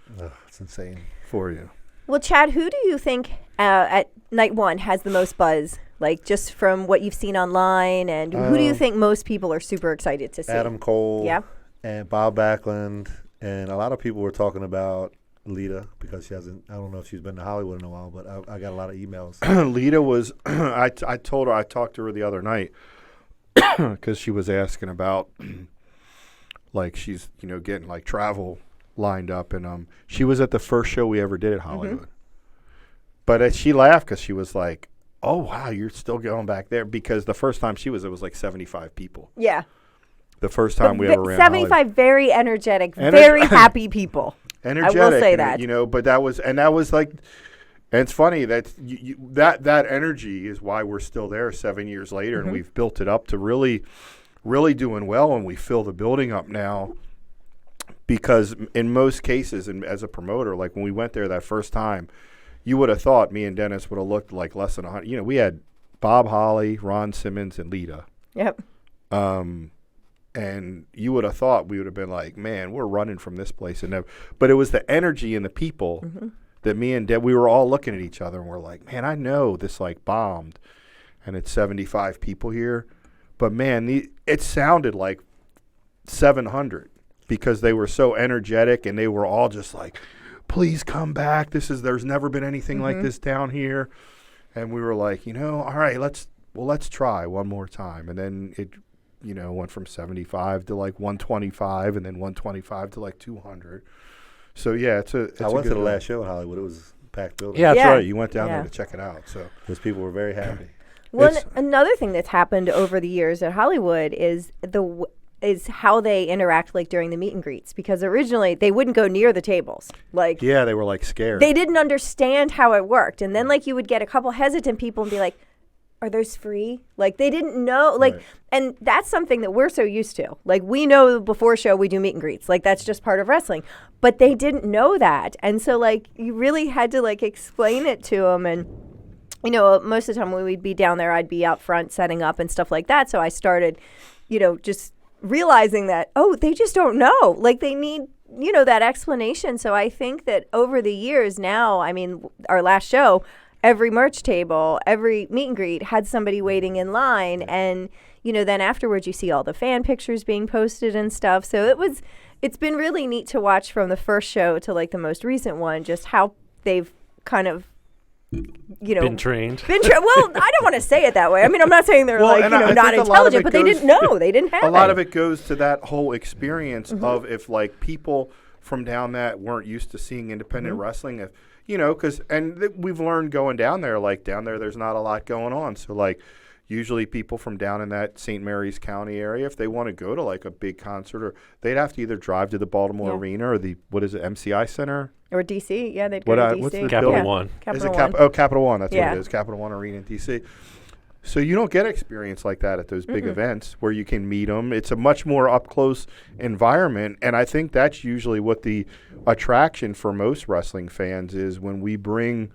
It's insane. For you. Well, Chad, who do you think at night one has the most buzz? Like, just from what you've seen online, and who do you think most people are super excited to see? Adam Cole. Yeah. And Bob Backlund. And a lot of people were talking about Lita, because she hasn't, I don't know if she's been to Hollywood in a while, but I got a lot of emails. Lita was, I told her, I talked to her the other night because she was asking about, like, she's, you know, getting like travel lined up. And she was at the first show we ever did at Hollywood. But she laughed because she was like, oh, wow, you're still going back there. Because the first time she was, it was like 75 people. Yeah. The first time we ever ran 75 Hollywood. Very energetic, very happy people. Energetic, I will say that. You know, but that was like, and it's funny that that energy is why we're still there 7 years later, and we've built it up to really, really doing well, and we fill the building up now. Because in most cases, and as a promoter, like when we went there that first time, you would have thought me and Dennis would have looked like less than 100. You know, we had Bob Holly, Ron Simmons, and Lita. Yep. And you would have thought we would have been like, man, we're running from this place. But it was the energy and the people that me and Deb, we were all looking at each other and we're like, man, I know this like bombed and it's 75 people here. But man, it sounded like 700 because they were so energetic and they were all just like, please come back. There's never been anything like this down here. And we were like, you know, all right, let's try one more time. And then it, you know, went from 75 to like 125 and then 125 to like 200. So yeah, I went to the last show in Hollywood. It was a packed building. Yeah, that's right. You went down there to check it out. So those people were very happy. Well, another thing that's happened over the years at Hollywood is how they interact, like during the meet and greets, because originally they wouldn't go near the tables. Like, yeah, they were like scared. They didn't understand how it worked, and then like you would get a couple hesitant people and be like, are those free? Like, they didn't know. Like, and that's something that we're so used to. Like, we know before show we do meet and greets. Like, that's just part of wrestling. But they didn't know that. And so, like, you really had to, like, explain it to them. And, you know, most of the time when we'd be down there, I'd be out front setting up and stuff like that. So I started, you know, just realizing that, oh, they just don't know. Like, they need, you know, that explanation. So I think that over the years now, I mean, our last show, every merch table, every meet and greet had somebody waiting in line. And, you know, then afterwards you see all the fan pictures being posted and stuff. So it's been really neat to watch from the first show to like the most recent one, just how they've kind of, you know, been trained. Well, I don't want to say it that way. I mean, I'm not saying they're like, you know, not intelligent, but they didn't know. They didn't have a lot of it goes to that whole experience of if like people from down that weren't used to seeing independent wrestling, if, you know, because we've learned going down there, like down there, there's not a lot going on. So like usually people from down in that St. Mary's County area, if they want to go to like a big concert, or they'd have to either drive to the Baltimore Arena or the, what is it, MCI Center? Or DC. Yeah, they'd go to DC. What's the Capital One. Capital One. Capital One. That's what it is. Capital One Arena in DC. So you don't get experience like that at those big events where you can meet them. It's a much more up-close environment, and I think that's usually what the attraction for most wrestling fans is, when we bring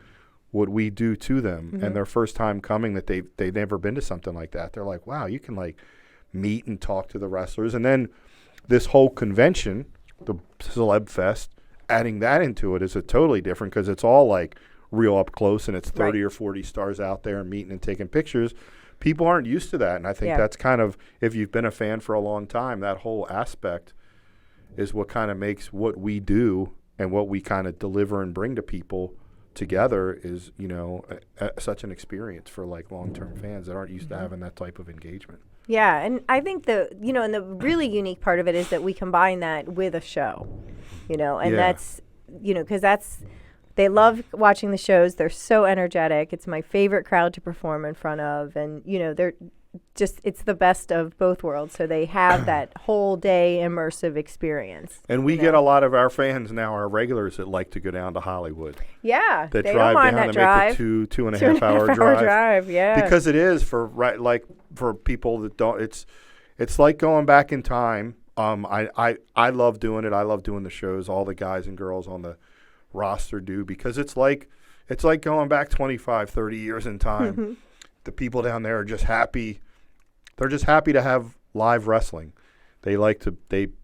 what we do to them and their first time coming, that they've never been to something like that. They're like, wow, you can like meet and talk to the wrestlers. And then this whole convention, the CelebFest, adding that into it is a totally different, because it's all like real up close, and it's 30 or 40 stars out there meeting and taking pictures. People aren't used to that, and I think that's kind of, if you've been a fan for a long time, that whole aspect is what kind of makes what we do and what we kind of deliver and bring to people together is, you know, such an experience for like long-term fans that aren't used to having that type of engagement. Yeah, and I think the really unique part of it is that we combine that with a show, you know, and that's, you know, because they love watching the shows. They're so energetic. It's my favorite crowd to perform in front of. And, you know, they're just, it's the best of both worlds. So they have that whole day immersive experience. And we get a lot of our fans now, our regulars, that like to go down to Hollywood. Yeah. That drive down and make the two and a half hour drive. Yeah. Because it is for people that don't, it's like going back in time I love doing it. I love doing the shows. All the guys and girls on the roster do, because it's like going back 25, 30 years in time. The people down there are just happy. They're just happy to have live wrestling. They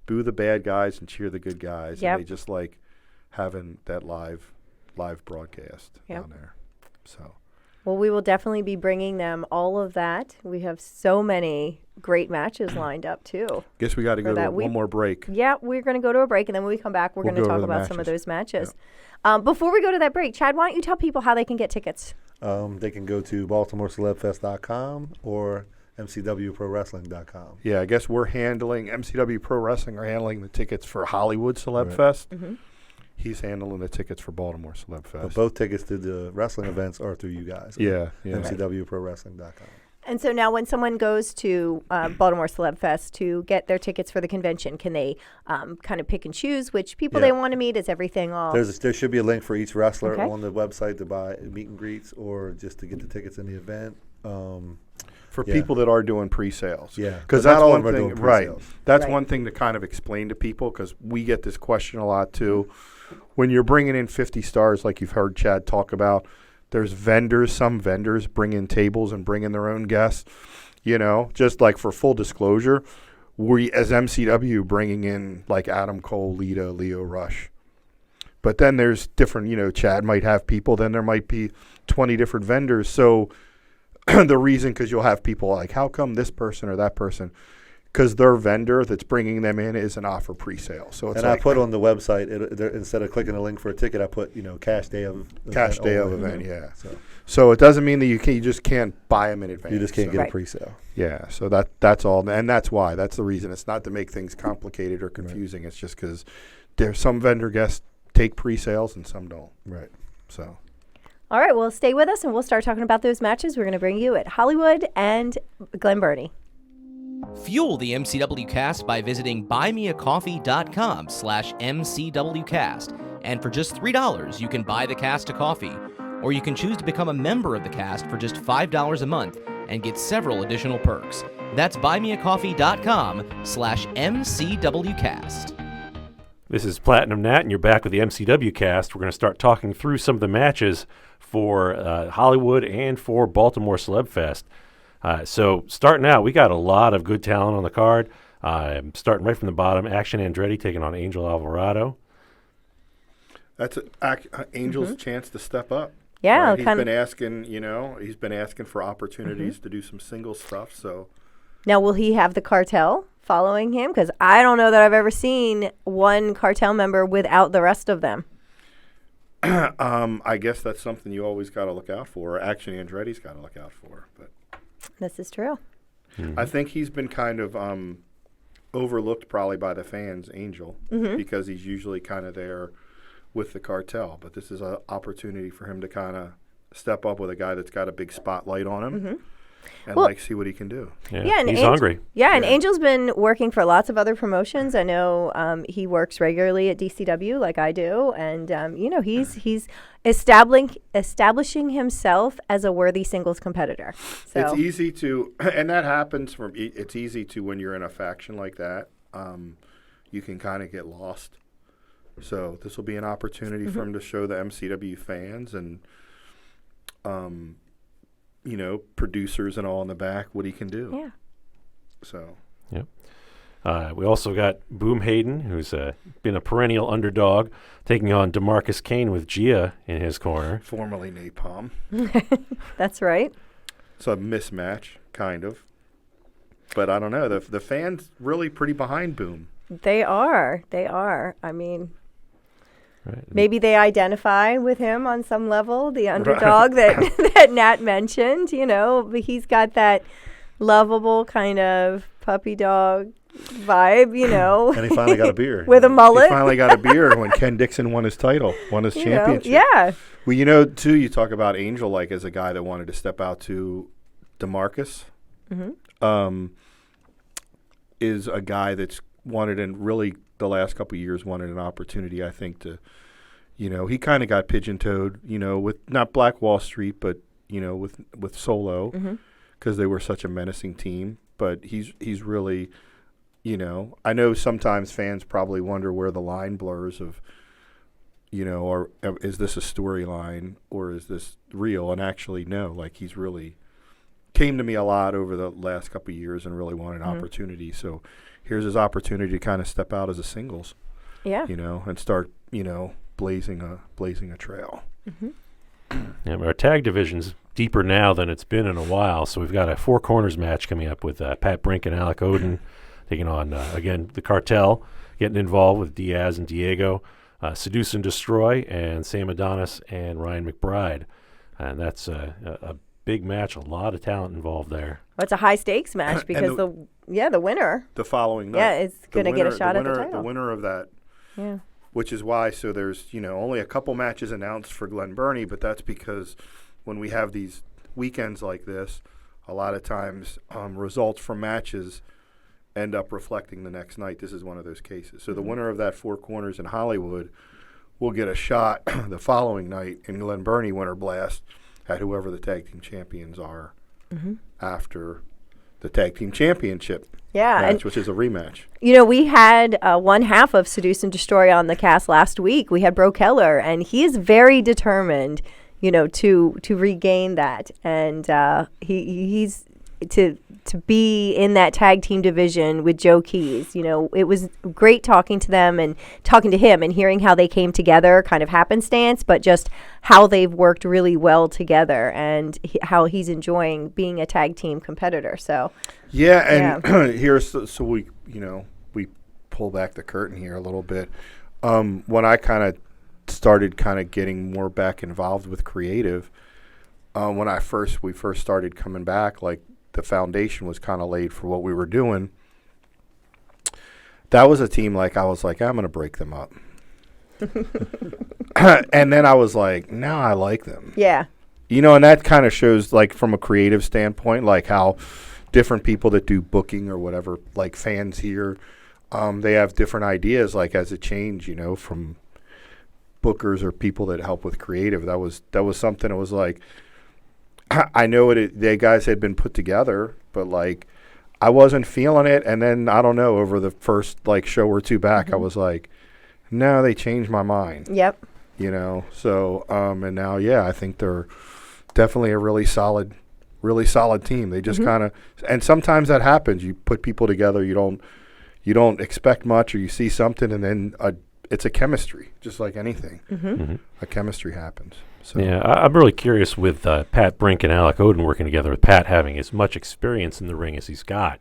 boo the bad guys and cheer the good guys. Yep. And they just like having that live broadcast down there. So. Well, we will definitely be bringing them all of that. We have so many great matches lined up, too. Guess we got to go to one more break. Yeah, we're going to go to a break, and then when we come back, we're going to talk about some of those matches. Yep. Before we go to that break, Chad, why don't you tell people how they can get tickets? They can go to BaltimoreCelebFest.com or MCWProWrestling.com. Yeah, I guess MCW Pro Wrestling are handling the tickets for Hollywood CelebFest. Mm-hmm. He's handling the tickets for Baltimore CelebFest. But both tickets to the wrestling events are through you guys. Yeah. MCWProWrestling.com. And so now when someone goes to Baltimore CelebFest to get their tickets for the convention, can they kind of pick and choose which people they want to meet? Is everything all... There should be a link for each wrestler on the website to buy meet and greets or just to get the tickets in the event. For people that are doing pre-sales. Yeah. Because that's one one thing, right. That's one thing to kind of explain to people, because we get this question a lot too. When you're bringing in 50 stars, like you've heard Chad talk about, there's some vendors bring in tables and bring in their own guests. You know, just like for full disclosure, we as MCW bringing in like Adam Cole, Leo Rush. But then there's different, Chad might have people, then there might be 20 different vendors. So the reason, because you'll have people like, how come this person or that person? Because their vendor that's bringing them in isn't offer pre-sale. So it's I put on the website, instead of clicking a link for a ticket, I put, cash day of event. Yeah. So it doesn't mean that you just can't buy them in advance. You just can't get a pre-sale. Yeah, so that's all. And that's why. That's the reason. It's not to make things complicated or confusing. Right. It's just because there's some vendor guests take pre-sales and some don't. Right. So. All right, well, stay with us, and we'll start talking about those matches we're going to bring you at Hollywood and Glen Burnie. Fuel the MCW cast by visiting buymeacoffee.com/MCWcast. And for just $3, you can buy the cast a coffee. Or you can choose to become a member of the cast for just $5 a month and get several additional perks. That's buymeacoffee.com/MCWcast. This is Platinum Nat, and you're back with the MCW cast. We're going to start talking through some of the matches for Hollywood and for Baltimore CelebFest. So starting out, we got a lot of good talent on the card. Starting right from the bottom, Action Andretti taking on Angel Alvarado. That's Angel's chance to step up. Yeah, right? He's been asking, he's been asking for opportunities to do some single stuff. So now, will he have the cartel following him? Because I don't know that I've ever seen one cartel member without the rest of them. I guess that's something you always got to look out for. Action Andretti's got to look out for, but. This is true. Mm-hmm. I think he's been kind of overlooked probably by the fans, Angel, because he's usually kind of there with the cartel. But this is an opportunity for him to kind of step up with a guy that's got a big spotlight on him and see what he can do. Yeah, and he's hungry. Yeah, and Angel's been working for lots of other promotions. I know he works regularly at DCW like I do. And, he's establishing himself as a worthy singles competitor. So. It's easy to, and that happens it's easy to, when you're in a faction like that, you can kind of get lost. So this will be an opportunity for him to show the MCW fans and, producers and all in the back what he can do. Yeah. So. Yep. We also got Boom Hayden, who's been a perennial underdog, taking on DeMarcus Kane with Gia in his corner. Formerly Napalm. That's right. It's a mismatch, kind of. But I don't know. The fans really pretty behind Boom. They are. I mean, maybe they identify with him on some level, the underdog that Nat mentioned. But he's got that lovable kind of puppy dog vibe, And he finally got a beer. With a mullet. He finally got a beer when Ken Dixon won his championship. Yeah. Well, too, you talk about Angel like as a guy that wanted to step out to DeMarcus. Is a guy that's wanted, and really the last couple of years wanted an opportunity, I think, to, he kind of got pigeon-toed, with not Black Wall Street, but, with Solo, because they were such a menacing team. But he's really I know sometimes fans probably wonder where the line blurs of, or is this a storyline or is this real? And actually, no, like he's really came to me a lot over the last couple of years and really wanted an opportunity. So here's his opportunity to kind of step out as a singles, and start, blazing a trail. Yeah, our tag division's deeper now than it's been in a while. So we've got a four corners match coming up with Pat Brink and Alec Oden taking on, again, the Cartel, getting involved with Diaz and Diego, Seduce and Destroy, and Sam Adonis and Ryan McBride. And that's a big match, a lot of talent involved there. Well, it's a high-stakes match because the winner. The following night. Is going to get a shot at the title. The winner of that. Yeah. Which is why, so there's, only a couple matches announced for Glen Burnie, but that's because when we have these weekends like this, a lot of times results from matches end up reflecting the next night. This is one of those cases. So the winner of that Four Corners in Hollywood will get a shot the following night in Glen Burnie Winter Blast at whoever the tag team champions are after the tag team championship match, which is a rematch. We had one half of Seduce and Destroy on the cast last week. We had Bro Keller, and he is very determined, to regain that. And he's to be in that tag team division with Joe Keys. It was great talking to them and talking to him and hearing how they came together, kind of happenstance, but just how they've worked really well together and how he's enjoying being a tag team competitor. So, here's so we we pull back the curtain here a little bit. When I kind of started getting more back involved with creative, when we first started coming back, like, the foundation was kind of laid for what we were doing. That was a team, like, I was like, I'm going to break them up. And then I was like, now I like them. Yeah. And that kind of shows, like, from a creative standpoint, like how different people that do booking or whatever, like fans here, they have different ideas, like, as a change, from bookers or people that help with creative. That was something that was like, I know the guys had been put together, but, like, I wasn't feeling it. And then, I don't know, over the first, like, show or two back, I was like, no, they changed my mind. Yep. So, and now, I think they're definitely a really solid team. They just kind of, and sometimes that happens. You put people together, you don't expect much, or you see something, and then it's a chemistry, just like anything. A chemistry happens. So. Yeah, I'm really curious with Pat Brink and Alec Oden working together, with Pat having as much experience in the ring as he's got.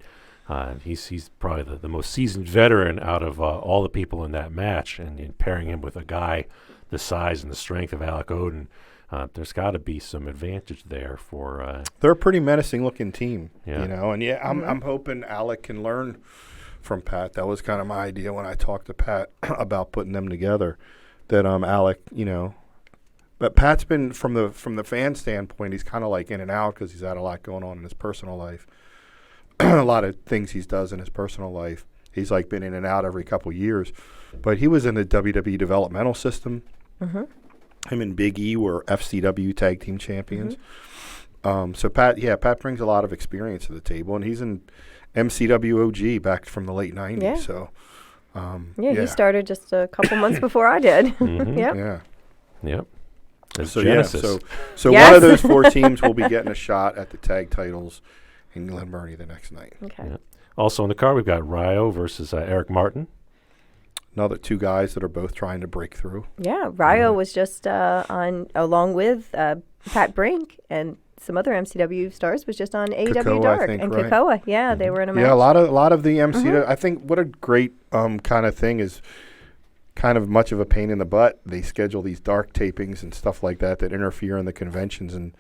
He's probably the most seasoned veteran out of all the people in that match, and pairing him with a guy the size and the strength of Alec Oden, there's got to be some advantage there for. They're a pretty menacing-looking team, yeah. And I'm hoping Alec can learn from Pat. That was kind of my idea when I talked to Pat about putting them together. That Alec, but Pat's been from the fan standpoint, he's kind of like in and out because he's had a lot going on in his personal life. A lot of things he does in his personal life. He's like been in and out every couple years. But he was in the WWE developmental system. Him and Big E were FCW tag team champions. So Pat brings a lot of experience to the table, and he's in MCW OG back from the late 90s. Yeah. So, he started just a couple months before I did. Yep. That's so Genesis. So one of those four teams will be getting a shot at the tag titles in Glen Burnie the next night. Okay. Yeah. Also in the card, we've got Ryo versus Eric Martin. Another two guys that are both trying to break through. Yeah, Ryo was just on along with Pat Brink and some other MCW stars was just on AEW Kokoa, Dark I think, and right? Kokoa. Yeah, they were in a match. Yeah, a lot of the MCW. I think what a great kind of thing is kind of much of a pain in the butt. They schedule these dark tapings and stuff like that interfere in the conventions and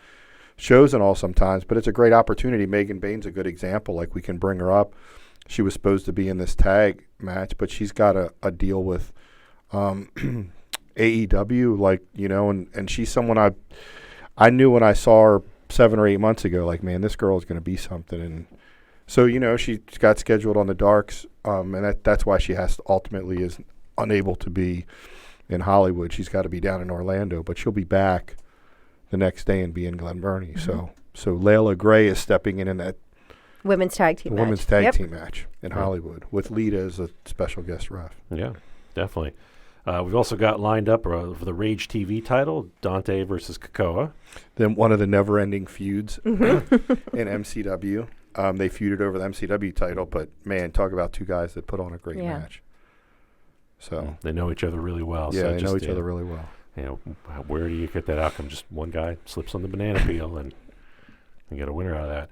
shows and all sometimes, but it's a great opportunity. Megan Bain's a good example. Like, we can bring her up. She was supposed to be in this tag match, but she's got a deal with AEW, like, and she's someone I knew when I saw her 7 or 8 months ago, like, man, this girl is going to be something. And so, she got scheduled on the Darks, and that's why she ultimately is unable to be in Hollywood. She's got to be down in Orlando, but she'll be back the next day and be in Glen Burnie. So Layla Gray is stepping in that Women's tag team match. Women's tag team match in Hollywood with Lita as a special guest ref. Yeah, definitely. We've also got lined up for the Rage TV title, Dante versus Kokoa. Then one of the never-ending feuds in MCW. They feuded over the MCW title, but man, talk about two guys that put on a great match. So they know each other really well. Yeah, so they know each other really well. You know, where do you get that outcome? Just one guy slips on the banana peel and you get a winner out of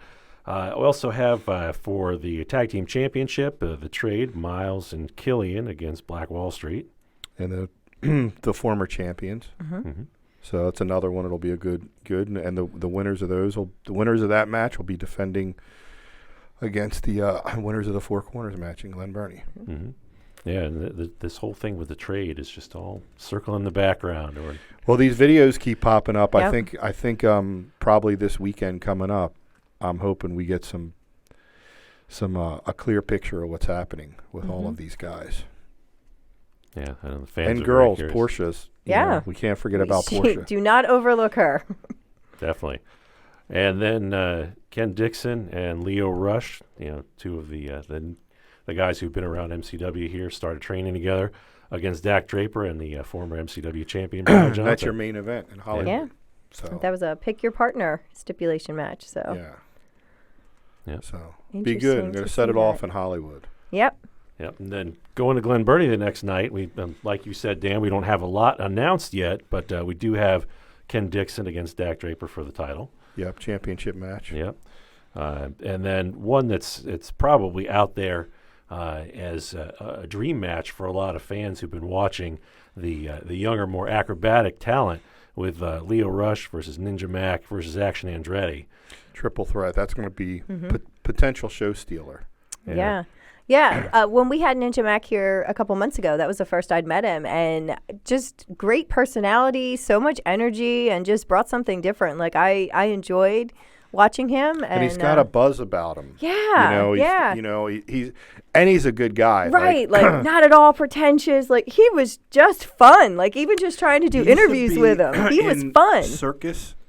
that. We also have for the tag team championship, the trade, Miles and Killian against Black Wall Street. And the former champions. So it's another one. It'll be a good, and the winners of the winners of that match will be defending against the winners of the Four Corners match in Glen Burnie. Yeah, and this whole thing with the trade is just all circling the background. Well, these videos keep popping up. Yep. I think probably this weekend coming up, I'm hoping we get some a clear picture of what's happening with all of these guys. Yeah, and the fans and are girls, very Portia's. Yeah, we can't forget about Portia. Do not overlook her. Definitely. And then Ken Dixon and Leo Rush, two of the guys who've been around MCW here, started training together against Dak Draper and the former MCW champion Brian Johnson. That's your main event in Hollywood. Yeah. So that was a pick your partner stipulation match. So yeah. So be good. I'm going to set it off in Hollywood. Yep. And then going to Glen Burnie the next night. We, like you said, Dan, we don't have a lot announced yet, but we do have Ken Dixon against Dak Draper for the title. Yep, championship match. Yep. And then one it's probably out there as a dream match for a lot of fans who've been watching the younger, more acrobatic talent with Leo Rush versus Ninja Mac versus Action Andretti. Triple threat. That's going to be potential show stealer. Yeah. When we had Ninja Mac here a couple months ago, that was the first I'd met him, and just great personality, so much energy, and just brought something different. Like I enjoyed watching him, and he's got a buzz about him. He's a good guy. Right, like not at all pretentious. Like he was just fun. Like even just trying to do interviews with him, he was fun.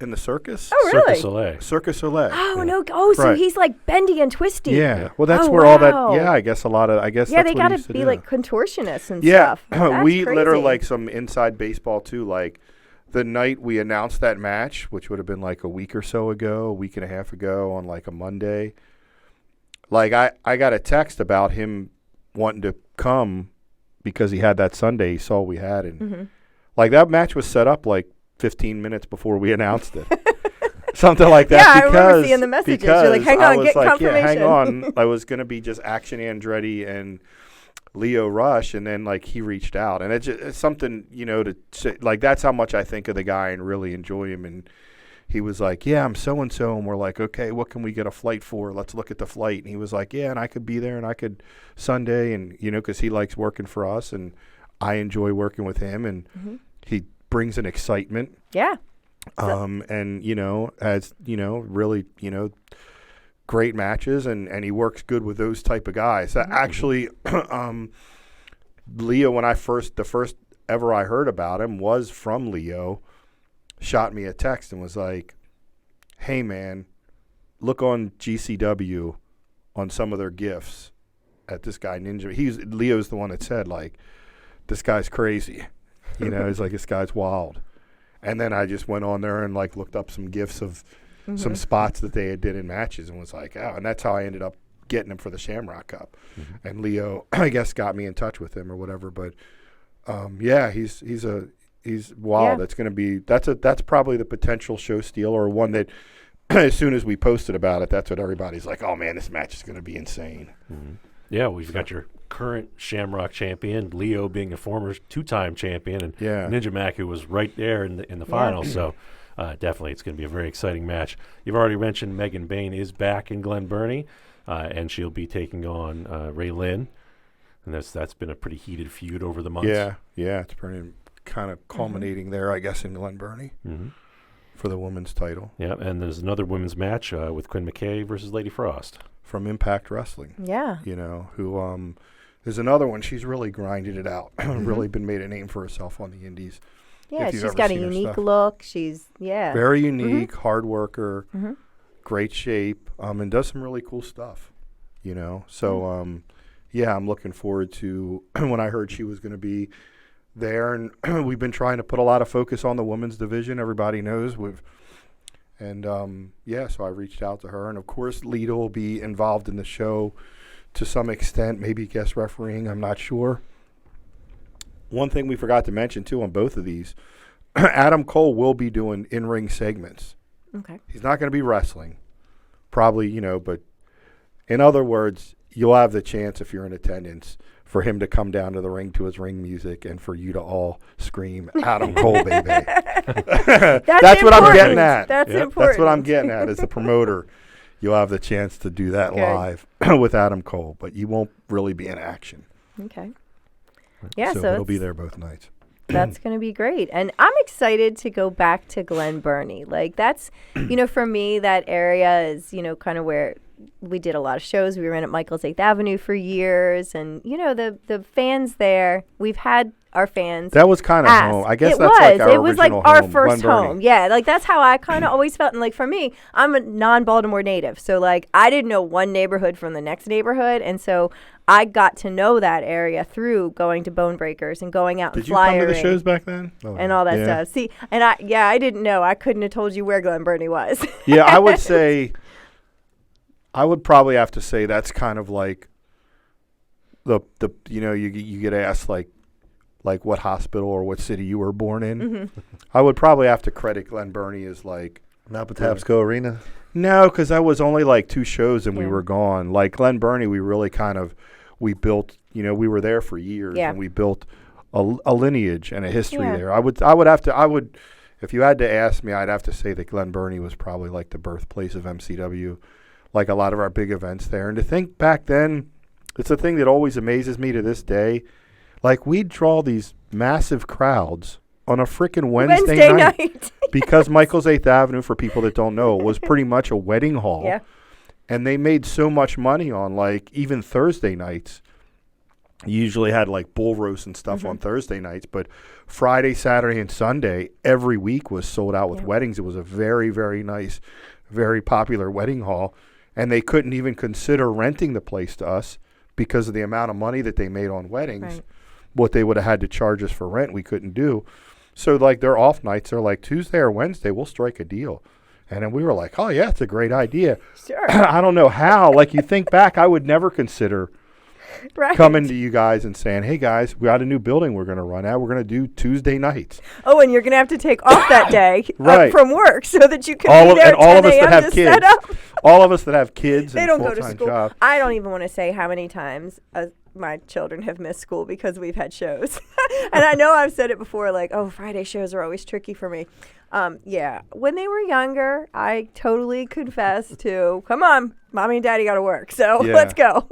In the circus. Oh really? Circus Soleil. Oh no! Oh, so he's like bendy and twisty. Yeah. Well, that's where all that. Yeah, I guess a lot of. Yeah, that's they got to be like contortionists and stuff. Yeah, we literally like some inside baseball too. Like the night we announced that match, which would have been like a week or so ago, a week and a half ago, on like a Monday. Like I got a text about him wanting to come because he had that Sunday he saw we had, and like that match was set up like 15 minutes before we announced it. Something like that. Yeah, I remember seeing the messages. You're like, hang on, get confirmation. Yeah, hang on. I was going to be just Action Andretti and Leo Rush, and then like he reached out, and it's something, to say, like that's how much I think of the guy and really enjoy him. And he was like, yeah, I'm so and so, and we're like, okay, what can we get a flight for? Let's look at the flight. And he was like, yeah, and I could be there, and I could Sunday, and because he likes working for us, and I enjoy working with him, and he brings an excitement. Yeah. And has really great matches, and he works good with those type of guys. Actually, Leo, when the first ever I heard about him was from Leo, shot me a text and was like, hey man, look on GCW on some of their gifts at this guy Ninja. Leo's the one that said like, this guy's crazy. He's like, this guy's wild. And then I just went on there and like looked up some gifs of some spots that they had did in matches and was like, oh, and that's how I ended up getting him for the Shamrock Cup. And Leo, I guess, got me in touch with him or whatever. But he's wild. It's going to be that's probably the potential show steal, or one that as soon as we posted about it, that's what everybody's like, oh man, this match is going to be insane. Yeah, we've got your current Shamrock champion, Leo being a former two-time champion, and Ninja Mac, who was right there in the finals. So definitely it's going to be a very exciting match. You've already mentioned Megan Bain is back in Glen Burnie, and she'll be taking on Ray Lynn. And that's been a pretty heated feud over the months. Yeah, it's pretty kind of culminating there, I guess, in Glen Burnie for the women's title. Yeah, and there's another women's match with Quinn McKay versus Lady Frost. From Impact Wrestling. Yeah. Who there's another one. She's really grinded it out. Really been made a name for herself on the indies. Yeah, she's got a unique look. She's, very unique, hard worker, great shape, and does some really cool stuff, you know. So, yeah, I'm looking forward to when I heard she was going to be there, and we've been trying to put a lot of focus on the women's division. Everybody knows yeah, so I reached out to her, and of course, Lita will be involved in the show to some extent, maybe guest refereeing. I'm not sure. One thing we forgot to mention too on both of these, Adam Cole will be doing in-ring segments. Okay. He's not going to be wrestling, probably, you know, but in other words, you'll have the chance if you're in attendance for him to come down to the ring to his ring music and for you to all scream, Adam Cole, baby. That's what I'm getting at. That's important. That's what I'm getting at as the promoter. You'll have the chance to do that live with Adam Cole, but you won't really be in action. Okay. Yeah, so he'll be there both nights. That's going to be great. And I'm excited to go back to Glen Burnie. Like, that's, you know, for me, that area is, you know, kind of where we did a lot of shows. We ran at Michael's 8th Avenue for years. And, you know, the fans there, we've had our fans. That was kind of home. I guess that's like our It was like original our home, first Glen Burnie. home. Yeah, like that's how I kind of always felt. And like for me, I'm a non-Baltimore native. So like I didn't know one neighborhood from the next neighborhood. And so I got to know that area through going to Bone Breakers and going out and flyering. Did you come to the shows back then? And all that stuff. See, and I didn't know. I couldn't have told you where Glen Burnie was. Yeah, I would say, I would probably have to say that's kind of like the you know, you get asked like what hospital or what city you were born in. Mm-hmm. I would probably have to credit Glen Burnie as like Napatapsco Arena. No, because that was only like 2 shows and we were gone. Like Glen Burnie, we really we built, you know, we were there for years and we built a lineage and a history there. I would, if you had to ask me, I'd have to say that Glen Burnie was probably like the birthplace of MCW, like a lot of our big events there. And to think back then, it's a thing that always amazes me to this day. Like we'd draw these massive crowds on a freaking Wednesday night. Because Michael's 8th Avenue, for people that don't know, was pretty much a wedding hall. Yeah. And they made so much money on, like, even Thursday nights. You usually had, like, bull roasts and stuff on Thursday nights. But Friday, Saturday, and Sunday, every week was sold out with weddings. It was a very, very nice, very popular wedding hall. And they couldn't even consider renting the place to us because of the amount of money that they made on weddings. Right. What they would have had to charge us for rent, we couldn't do. So, like, their off nights are like Tuesday or Wednesday, we'll strike a deal. And then we were like, oh, yeah, it's a great idea. Sure. I don't know how. Like, you think back, I would never consider coming to you guys and saying, hey, guys, we got a new building we're going to run at. We're going to do Tuesday nights. Oh, and you're going to have to take off that day Right. from work so that you can All be there at 10 all of us that a.m. have to kids. set up. All of us that have kids They and don't go to full-time school. jobs. I don't even want to say how many times my children have missed school because we've had shows. And I know I've said it before, like, oh, Friday shows are always tricky for me. Yeah, when they were younger, I totally confess to, come on, Mommy and Daddy got to work, so let's go.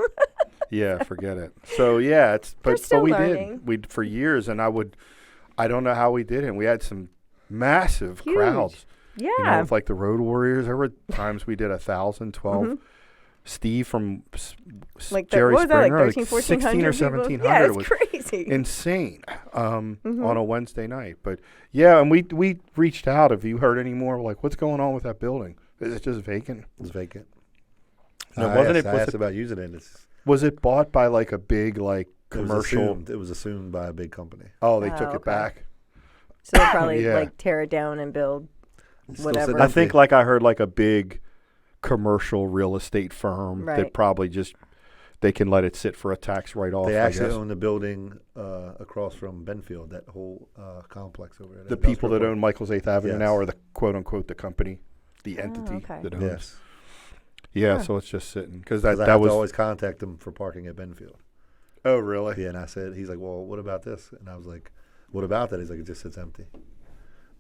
Yeah, forget it. So, yeah, but we learning. did. For years, and I don't know how we did it. And we had some massive crowds. Yeah. You know, with like the Road Warriors. There were times we did 1,000, 12. Steve from like Jerry what was that, Springer, like 13, 16 or 1400 1,700. Yeah, It it's was crazy. insane on a Wednesday night. But, yeah, and we reached out. Have you heard any more? Like, what's going on with that building? Is it just vacant? It's vacant. No, I asked about using it. Was it bought by like a big like commercial? It was assumed by a big company. Oh, they took it back. So they'll probably Yeah. like tear it down and build It's still whatever. sitting I think like I heard like a big commercial real estate firm that Right. probably just they can let it sit for a tax write-off. They I actually guess. own the building across from Benfield, that whole complex over there. The people that own Michael's 8th Avenue Yes. now are the quote-unquote the company, the entity okay. that owns. Yes. Yeah, so it's just sitting because I that have was to always contact them for parking at Benfield. Oh, really? Yeah, and I said, he's like, well, what about this? And I was like, what about that? He's like, it just sits empty.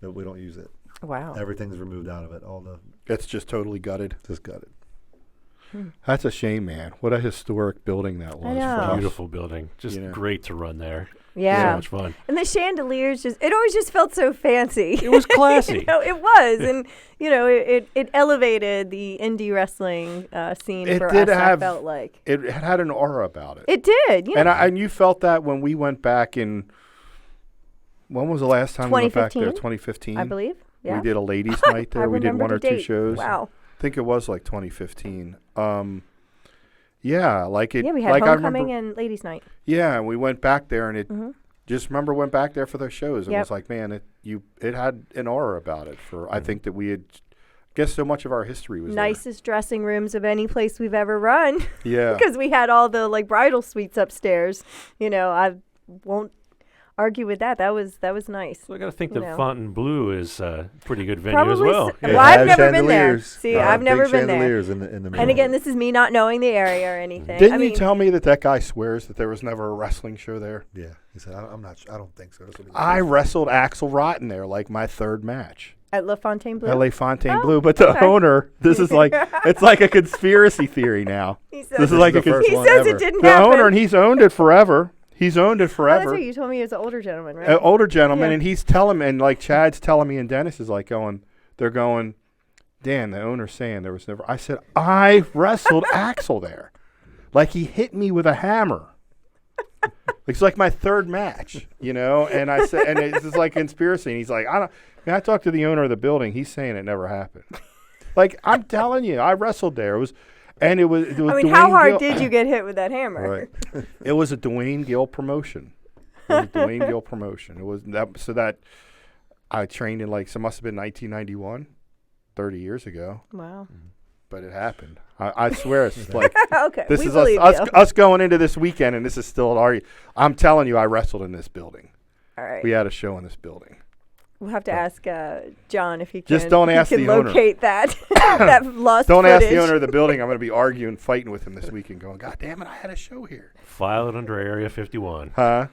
No, we don't use it. Wow. Everything's removed out of it. All the It's just totally gutted. just got it. That's a shame, man. What a historic building that was. know. for us. Beautiful building. Just You know. great to run there. Yeah. So much fun. And the chandeliers it always just felt so fancy. It was classy. You know, it was. And, you know, it elevated the indie wrestling scene It for did us, I have- felt like. It had an aura about it. It did. You know, And you felt that when we went back in, when was the last time we went back there? 2015? 2015. I believe. Yeah. We did a ladies' night there. We did remember one the or two date. shows. Wow. think it was like 2015. Yeah, like it. Yeah, we had like homecoming and ladies' night. Yeah, and we went back there, and it just remember went back there for those shows, and it was like, man, it had an aura about it. I think that we had, guess so much of our history was nicest dressing rooms of any place we've ever run. Yeah, because we had all the like bridal suites upstairs. You know, I won't argue with that. That was nice. So I got to think that Fontainebleau is a pretty good venue Probably as well. Well, I've never been there. See, I've never big been there. chandeliers in the middle. And again, this is me not knowing the area or anything. Didn't you tell me that guy swears that there was never a wrestling show there? Yeah, he said, I'm not. I don't think so. That's what he I wrestled Axel Rotten there, like my third match. At La Fontainebleau? L.A. Fontainebleau, but the owner, this is like, it's like a conspiracy theory now. This is like the first he one says ever. it didn't The happen. owner, and he's owned it forever. He's owned it Oh, that's forever. right. You told me he was an older gentleman, right? An older gentleman, Yeah. and he's telling me, and like Chad's telling me, and Dennis is like they're going, Dan, the owner's saying there was never. I said, I wrestled Axel there. Like he hit me with a hammer. It's like my third match, you know? And I said, and it's just like conspiracy. And he's like, I talked to the owner of the building. He's saying it never happened. Like, I'm telling you, I wrestled there. It was I mean, Dwayne how hard Gill. did you get hit with that hammer? Right. It was a Dwayne Gill promotion. It was a Dwayne Gill promotion. It was that I trained in so must have been 1991, 30 years ago. Wow. But it happened. I swear it's like Okay, this we is believe us going into this weekend, and this is still I'm telling you, I wrestled in this building. All right. We had a show in this building. We'll have to ask John if he can. Just don't ask he can the owner. locate that that lost Don't footage. ask the owner of the building. I'm going to be arguing, fighting with him this weekend, going, God damn it, I had a show here. File it under Area 51. Huh?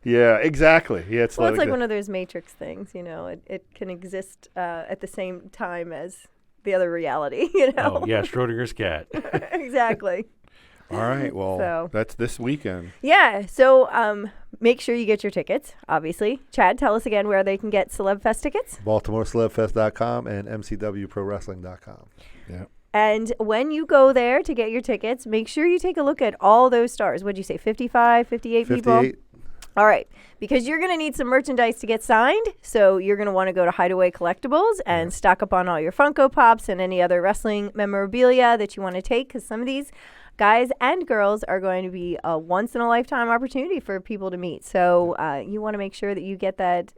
Yeah, exactly. Yeah, it's Well, it's like one of those Matrix things, you know. It can exist at the same time as the other reality, you know. Oh, yeah, Schrodinger's cat. Exactly. All right, well, So. that's this weekend. Yeah, so make sure you get your tickets, obviously. Chad, tell us again where they can get CelebFest tickets. BaltimoreCelebFest.com and MCWProWrestling.com. Yeah. And when you go there to get your tickets, make sure you take a look at all those stars. What'd you say, 55, 58 people? 58. All right, because you're going to need some merchandise to get signed, so you're going to want to go to Hideaway Collectibles and stock up on all your Funko Pops and any other wrestling memorabilia that you want to take, because some of these guys and girls are going to be a once-in-a-lifetime opportunity for people to meet. So you want to make sure that you get that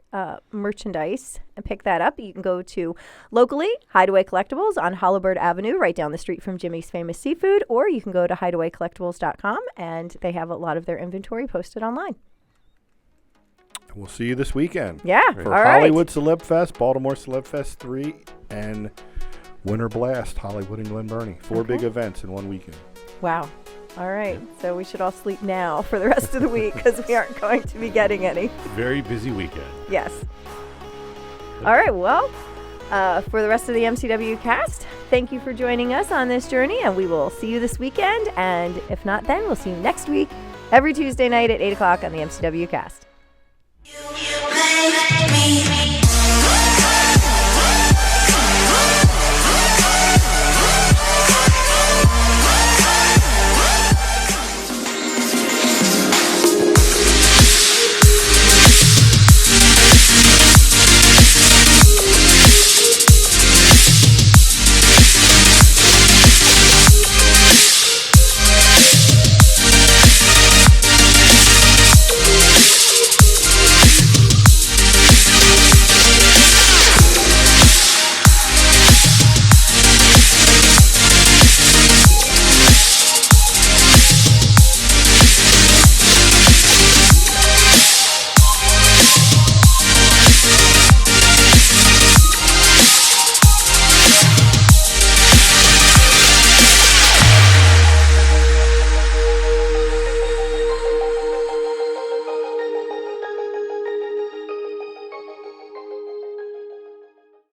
merchandise and pick that up. You can go to locally, Hideaway Collectibles on Hollowbird Avenue, right down the street from Jimmy's Famous Seafood, or you can go to hideawaycollectibles.com, and they have a lot of their inventory posted online. We'll see you this weekend. Yeah, For all right. Hollywood Celeb Fest, Baltimore Celeb Fest 3, and Winter Blast, Hollywood and Glen Burnie. 4 big events in one weekend. Wow. All right. So we should all sleep now for the rest of the week because we aren't going to be getting any. Very busy weekend. Yes. All right. Well, for the rest of the MCW cast, thank you for joining us on this journey, and we will see you this weekend. And if not, then we'll see you next week, every Tuesday night at 8 o'clock on the MCW cast. You make me